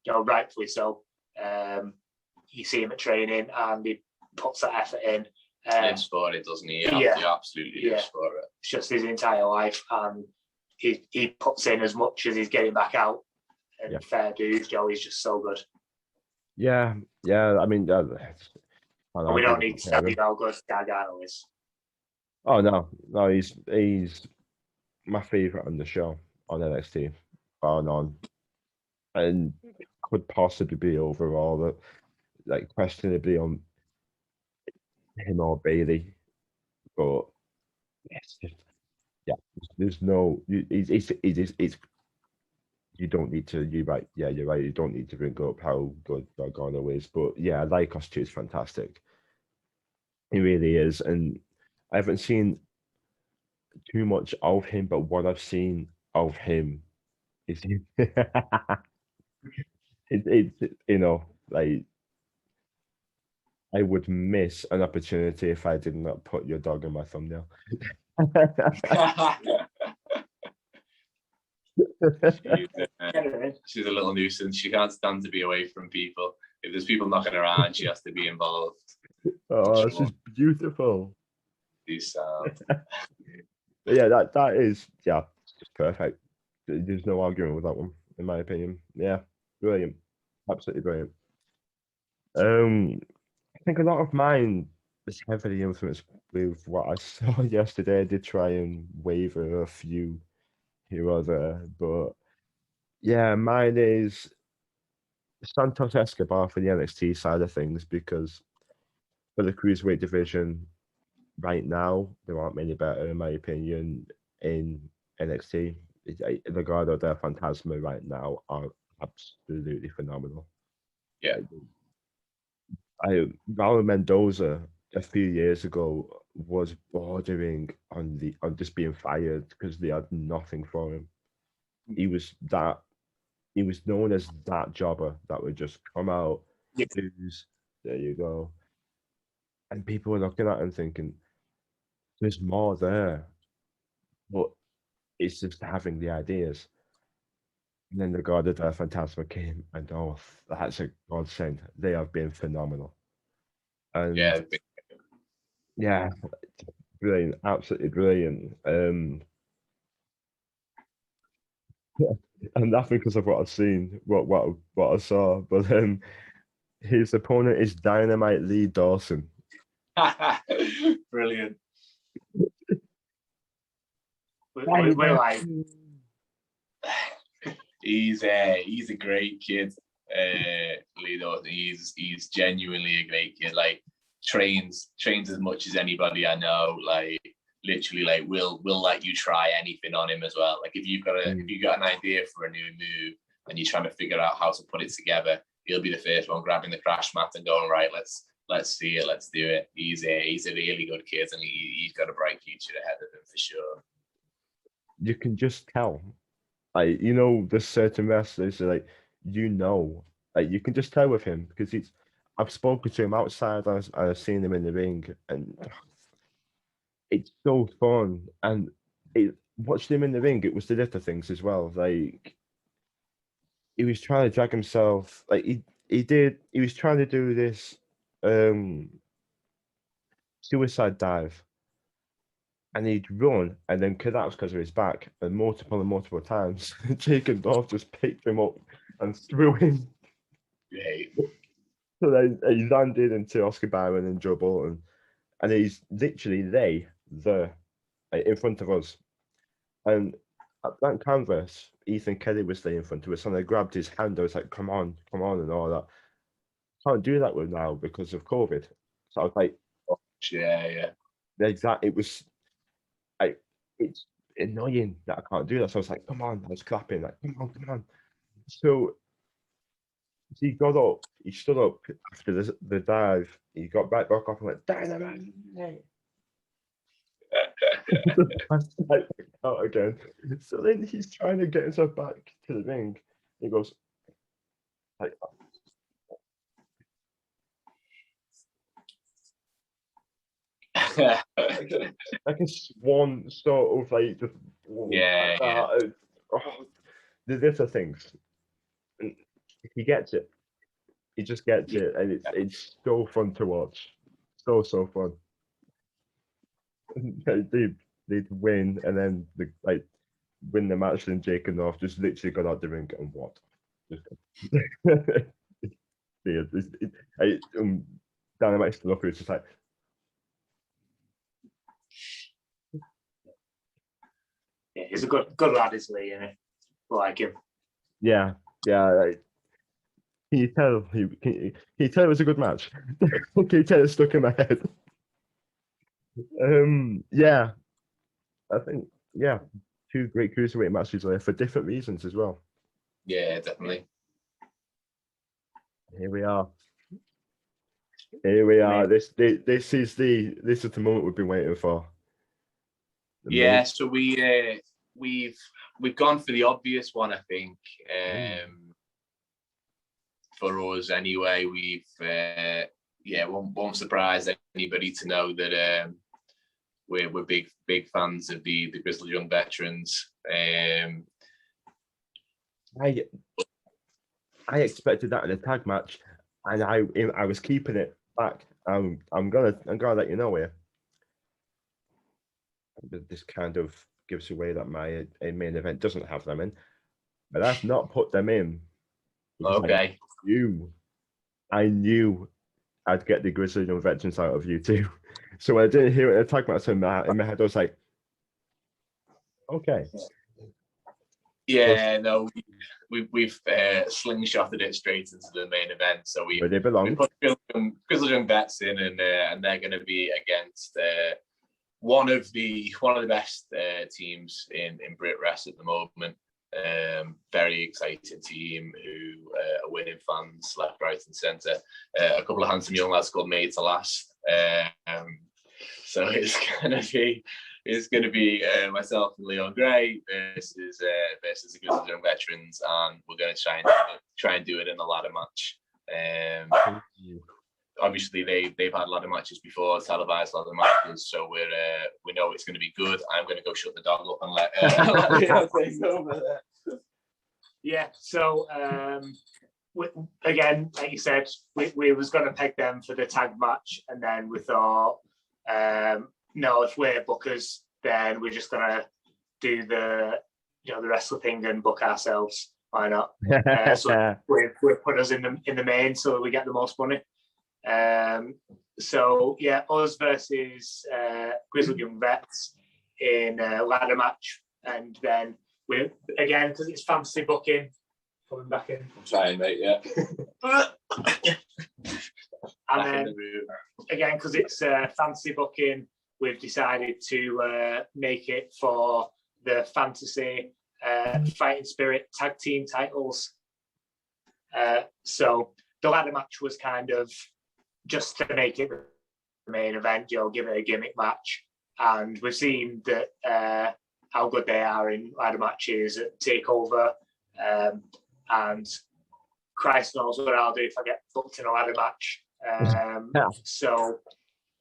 rightfully so. You see him at training, and he puts that effort in. Lives for it, doesn't he? He absolutely lives for it. It's just his entire life, and he puts in as much as he's getting back out. And fair dude, he's just so good. Yeah. I mean, we don't need to tell you how good Gargano is. Oh no, he's my favorite on the show on NXT, on, and could possibly be overall, questionably on him or Bailey, but it's just there's no it's you don't need to. You're right. Yeah, you're right. You don't need to bring up how good Gargano is, but Lycos 2 is fantastic. He really is, and I haven't seen too much of him, but what I've seen of him is I would miss an opportunity if I did not put your dog in my thumbnail. She's a little nuisance. She can't stand to be away from people. If there's people knocking around, she has to be involved. Oh, she's beautiful. She's that is perfect. There's no arguing with that one, in my opinion. Yeah, brilliant, absolutely brilliant. I think a lot of mine is heavily influenced with what I saw yesterday. I did try and waver a few here or there, but mine is Santos Escobar for the NXT side of things, because for the cruiserweight division right now, there aren't many better, in my opinion, in NXT. Legado del Fantasma right now are absolutely phenomenal. Raul Mendoza a few years ago was bordering on just being fired because they had nothing for him. He was known as that jobber that would just come out, lose, there you go. And people were looking at him thinking, there's more there. But it's just having the ideas. And then the God of the Fantasma came, and that's a godsend. They have been phenomenal. And brilliant, absolutely brilliant. And that's because of what I've seen, what I saw. But his opponent is Dynamite Lee Dawson. Brilliant. We're like, he's a great kid. Lido, he's genuinely a great kid. Like trains as much as anybody I know. Like literally, like we'll let you try anything on him as well. Like if you got an idea for a new move and you're trying to figure out how to put it together, he'll be the first one grabbing the crash mat and going, right, let's see it, let's do it. He's a really good kid, and he's got a bright future ahead of him for sure. You can just tell, like, you know, there's certain wrestlers like, you know, like you can just tell with him because I've spoken to him outside, I've seen him in the ring, and it's so fun. And watching him in the ring, it was the little things as well. Like he was trying to drag himself, like he was trying to do this suicide dive, and he'd run and then collapse because of his back, and multiple times. Jake and Dolph just picked him up and threw him. Great. So then he landed into Oscar Byron and Joe Bolton, and he's literally there in front of us. And at that canvas, Ethan Kelly was there in front of us, and I grabbed his hand. I was like, "Come on," and all that. Can't do that with now because of COVID. So I was like, oh, yeah. Exactly. It was like, it's annoying that I can't do that. So I was like, "Come on!" I was clapping, like, "Come on!" So he got up. He stood up after the dive. He got back off and went, "Dynamite!" Out again. So then he's trying to get himself back to the ring. He goes like, like a swan, sort of like just yeah. The little things. And he gets it. He just gets it, and it's so fun to watch. So fun. They'd win, and then win the match. Then Jake and North just literally got out the ring and what? Dynamite still up. It's just like, yeah, he's a good lad, isn't he? I like him. Yeah. Like, can you tell? Can you tell it was a good match? Can you tell it stuck in my head? Yeah, I think two great cruiserweight matches there for different reasons as well. Yeah, definitely. Here we are. This is the moment we've been waiting for. Yeah, so we've gone for the obvious one, I think. For us anyway, won't surprise anybody to know that we're big fans of the Grizzled Young Veterans. I expected that in a tag match, and I was keeping it back. I'm gonna let you know here. This kind of gives away that my main event doesn't have them in, but I've not put them in. Okay. I knew I'd get the Grizzled Young Veterans out of you too. So when I didn't hear it in a tag match in my head, I was like, okay. Yeah, no, we've slingshotted it straight into the main event. So where they belong. We put Grizzled Young Vets in, and they're going to be against one of the best teams in Brit Rest at the moment. Very exciting team who are winning fans left, right, and centre. A couple of handsome young lads called Made to Last. So it's going to be myself and Leon Gray versus the Grizzled Young Veterans, and we're going to try and do it in a ladder match. Obviously, they've had ladder matches before, televised ladder matches, so we know it's going to be good. I'm going to go shut the dog up and let Leon take over there. Yeah. So again, like you said, we was going to peg them for the tag match, and then we thought, no, if we're bookers, then we're just going to do the wrestler thing and book ourselves. Why not? So we put us in the main so we get the most money. So yeah, us versus Grizzled Young Vets in a ladder match, and then we again, because it's fantasy booking, coming back in. I'm trying, mate. Yeah. And then again, because it's fantasy booking, we've decided to make it for the fantasy Fighting Spirit tag team titles. So the ladder match was kind of just to make it the main event, give it a gimmick match. And we've seen that how good they are in ladder matches at TakeOver. And Christ knows what I'll do if I get booked in a ladder match. So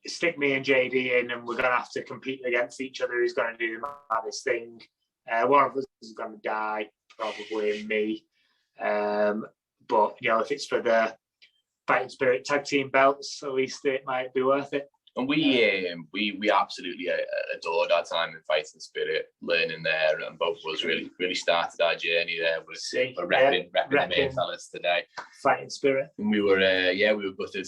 stick me and JD in, and we're going to have to compete against each other. Who's going to do the maddest thing? One of us is going to die, probably me. But if it's for the Fighting Spirit tag team belts, at least it might be worth it. And we absolutely adored our time in Fighting Spirit, learning there, and both of us really started our journey there. We're repping the main fellas today. Fighting Spirit. And we were gutted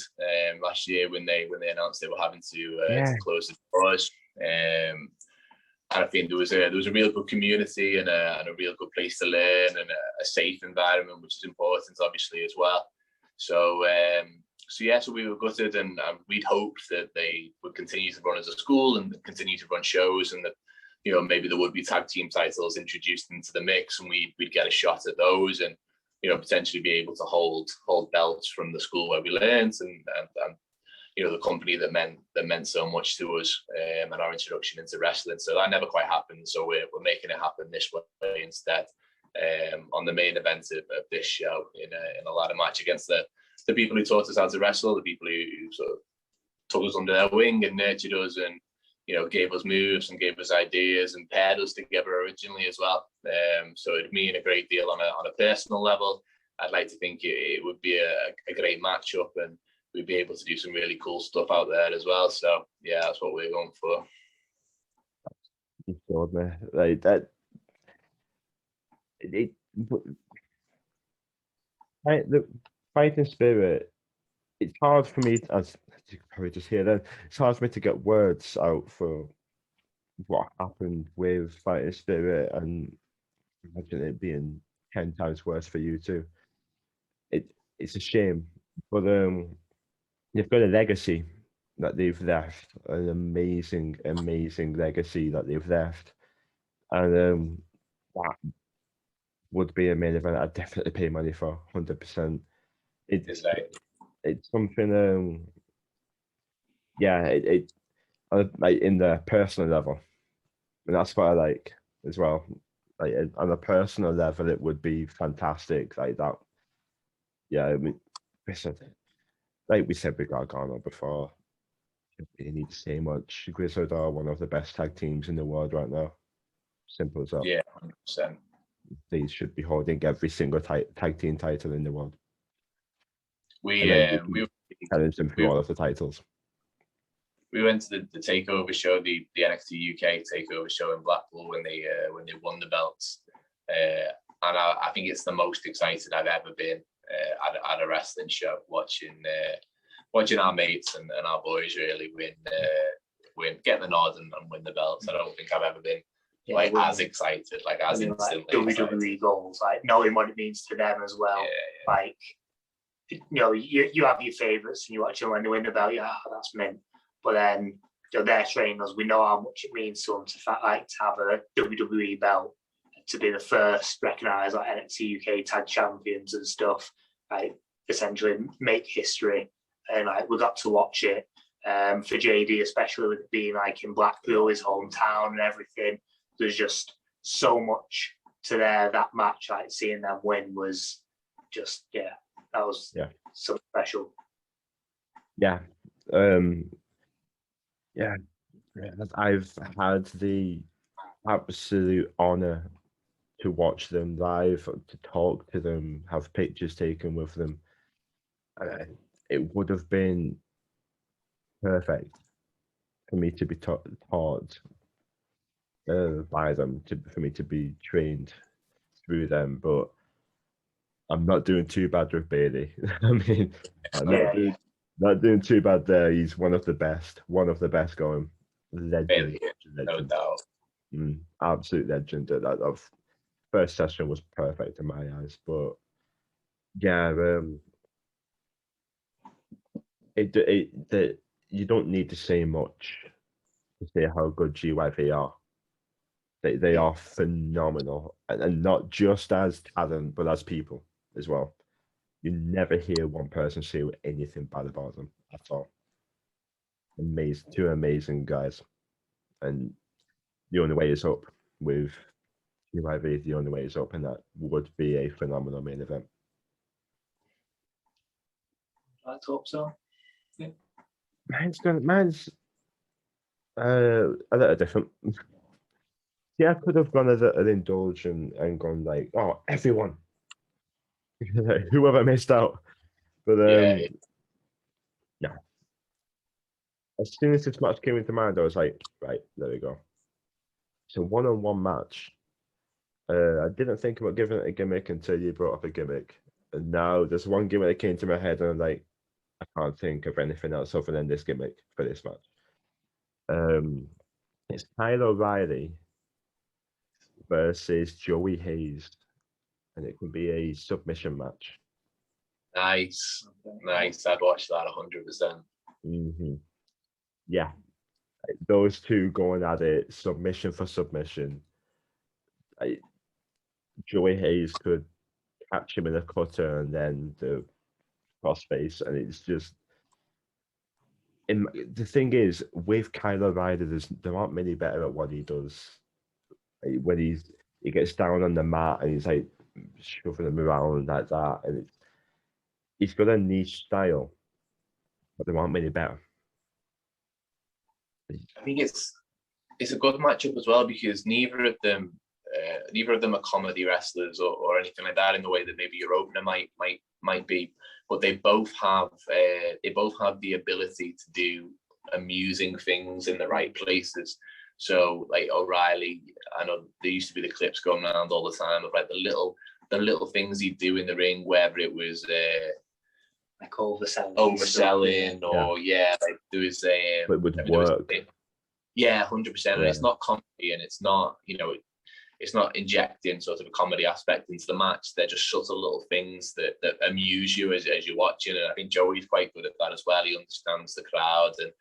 last year when they announced they were having to close the doors. And I think there was a real good community and a real good place to learn, and a safe environment, which is important, obviously, as well. So we were gutted, and we'd hoped that they would continue to run as a school and continue to run shows, and that maybe there would be tag team titles introduced into the mix, and we'd get a shot at those, and potentially be able to hold belts from the school where we learned, and the company that meant so much to us, and our introduction into wrestling. So that never quite happened. So we're making it happen this way instead, on the main event of this show in a ladder match against the people who taught us how to wrestle, the people who sort of took us under their wing and nurtured us, and gave us moves and gave us ideas and paired us together originally as well. So it'd mean a great deal on a personal level. I'd like to think it would be a great matchup, and we'd be able to do some really cool stuff out there as well. So yeah, that's what we're going for. Like that. The Fighting Spirit, it's hard for me, as you can probably just hear then, it's hard for me to get words out for what happened with Fighting Spirit, and imagine it being 10 times worse for you too. It's a shame, but they've got a legacy that they've left, an amazing legacy that they've left, and that would be a main event I'd definitely pay money for, 100%. It's something, like in the personal level, and that's what I like as well. Like on a personal level, it would be fantastic, like that. Yeah, I mean, listen, like we said with Gargano before, you need to say much. Grizzled are one of the best tag teams in the world right now. Simple as that. Yeah, 100%. They should be holding every single tag team title in the world. We challenge them for all of the titles. We went to the takeover show, the NXT UK takeover show in Blackpool when they won the belts, and I think it's the most excited I've ever been at a wrestling show, watching our mates and our boys really get the nod and win the belts. I don't think I've ever been as excited, as instantly WWE goals, knowing what it means to them as well. You have your favourites and you watch them when they win the belt. That's mint. But then they're trainers. We know how much it means to them to have a WWE belt, to be the first recognised NXT UK tag champions and stuff. Essentially make history, and we got to watch it. For JD, especially with it being in Blackpool, his hometown and everything. There's just so much to that match. Seeing them win was just that was so special. Yeah. I've had the absolute honor to watch them live, to talk to them, have pictures taken with them. It would have been perfect for me to be taught by them, for me to be trained through them, but I'm not doing too bad with Bailey. I mean, Not doing too bad there. He's one of the best going. Legend, Really, no legend. doubt. Absolute legend. That first session was perfect in my eyes. But yeah, you don't need to say much to say how good GYV are. They are phenomenal, and not just as talent, but as people as well. You never hear one person say anything bad about them at all. Amazing, two amazing guys, and the only way is up with UIV. The only way is up, and that would be a phenomenal main event. I hope so. Mine's a little different. Yeah, I could have gone as an indulgent and gone like, oh, everyone, whoever missed out. But yeah. As soon as this match came into mind, I was like, right, there we go. It's a one-on-one match. I didn't think about giving it a gimmick until you brought up a gimmick. And now there's one gimmick that came to my head, and I'm like, I can't think of anything else other than this gimmick for this match. It's Kyle O'Reilly versus Joey Hayes, and it can be a submission match. Nice. I'd watch that 100%. Yeah, those two going at it, submission for submission. Joey Hayes could catch him in a cutter and then the crossface, and it's just. The thing is, with Kyle O'Reilly, there aren't many better at what he does. Like, when he gets down on the mat and he's like shoving him around like that, and he's got a niche style, but there aren't many better. I think it's a good matchup as well because neither of them are comedy wrestlers or anything like that in the way that maybe your opener might be, but they both have the ability to do amusing things in the right places. So like O'Reilly, I know there used to be the clips going around all the time of like the little things he'd do in the ring, whether it was like overselling or like there was But it would work. 100%. And it's not comedy, and it's not it's not injecting sort of a comedy aspect into the match. They're just subtle little things that amuse you as you're watching. And I think Joey's quite good at that as well. He understands the crowd, and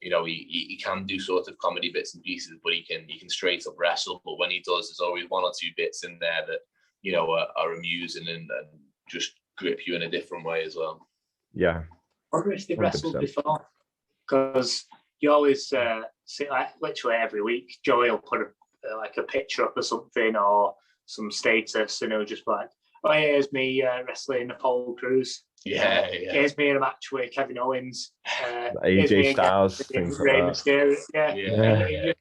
he can do sort of comedy bits and pieces, but he can straight up wrestle. But when he does, there's always one or two bits in there that are amusing and just grip you in a different way as well. Yeah. I wonder if they've wrestled before, because you always see, like, literally every week, Joey will put a picture up or something, or some status, and he'll just be like, oh, here's me wrestling Apollo Crews. Yeah. Here's me in a match with Kevin Owens. AJ Styles, things like that.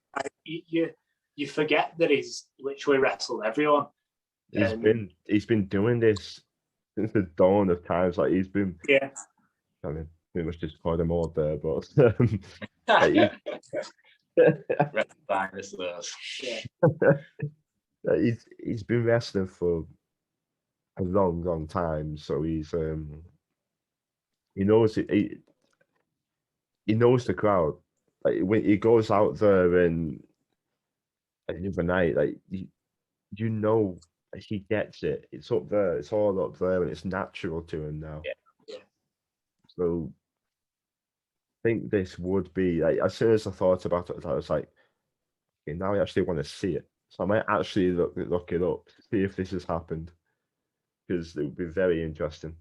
Yeah. You forget that he's literally wrestled everyone. He's been doing this since the dawn of times. Like, he's been. Yeah. I mean, pretty much just called him all there, but he's been wrestling for a long time, so he knows it. He knows the crowd. Like, when he goes out there and overnight, like he gets it. It's up there. It's all up there, and it's natural to him now. Yeah. So I think this would be like, as soon as I thought about it, I was like, okay, now I actually want to see it. So I might actually look it up, see if this has happened, because it would be very interesting.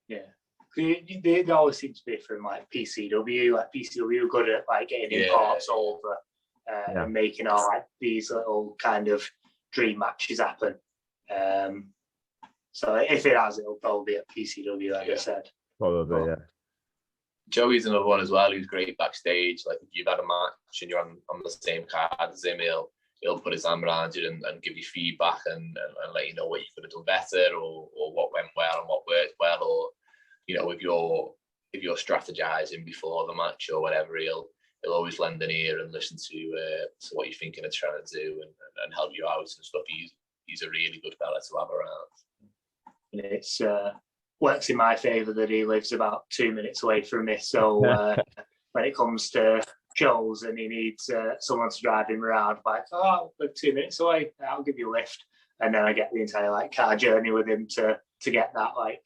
Yeah. They always seem to be from like PCW. Like PCW are good at like getting imports over and making all like these little kind of dream matches happen. So if it has, it'll probably be at PCW, like I said. Probably, yeah. Joey's another one as well who's great backstage. Like, if you've had a match and you're on the same card as him, he'll put his arm around you and give you feedback and let you know what you could have done better, or what went well and what worked well, or if you're strategizing before the match or whatever, he'll always lend an ear and listen to what you're thinking of trying to do and help you out and stuff. He's a really good fella to have around. It's works in my favour that he lives about 2 minutes away from me. So when it comes to shows and he needs someone to drive him around, like, oh, we're 2 minutes away, I'll give you a lift. And then I get the entire like car journey with him to get that like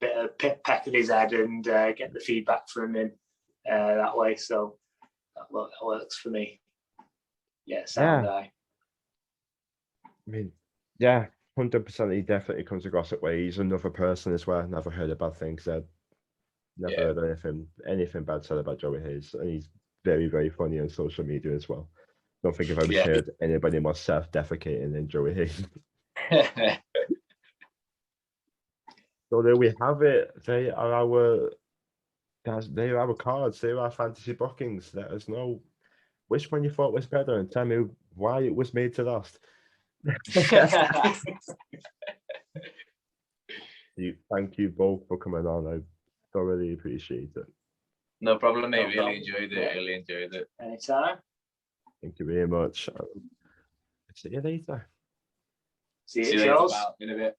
bit of peck in his head and get the feedback from him that way. So that works for me. Yeah, sound guy. I mean, yeah, 100%. He definitely comes across that way. He's another person as well. Never heard a bad thing said. Never heard anything bad said about Joey Hayes, and he's very, very funny on social media as well. Don't think I've ever heard anybody more self-defecating than Joey Hayes. So there we have it. They are our guys. They are our cards. They are our fantasy bookings. Let us know which one you thought was better, and tell me why it was made to last. Thank you both for coming on. I thoroughly appreciate it. No problem, mate. Really enjoyed it. Anytime. Thank you very much. See you later. See you later. In a bit.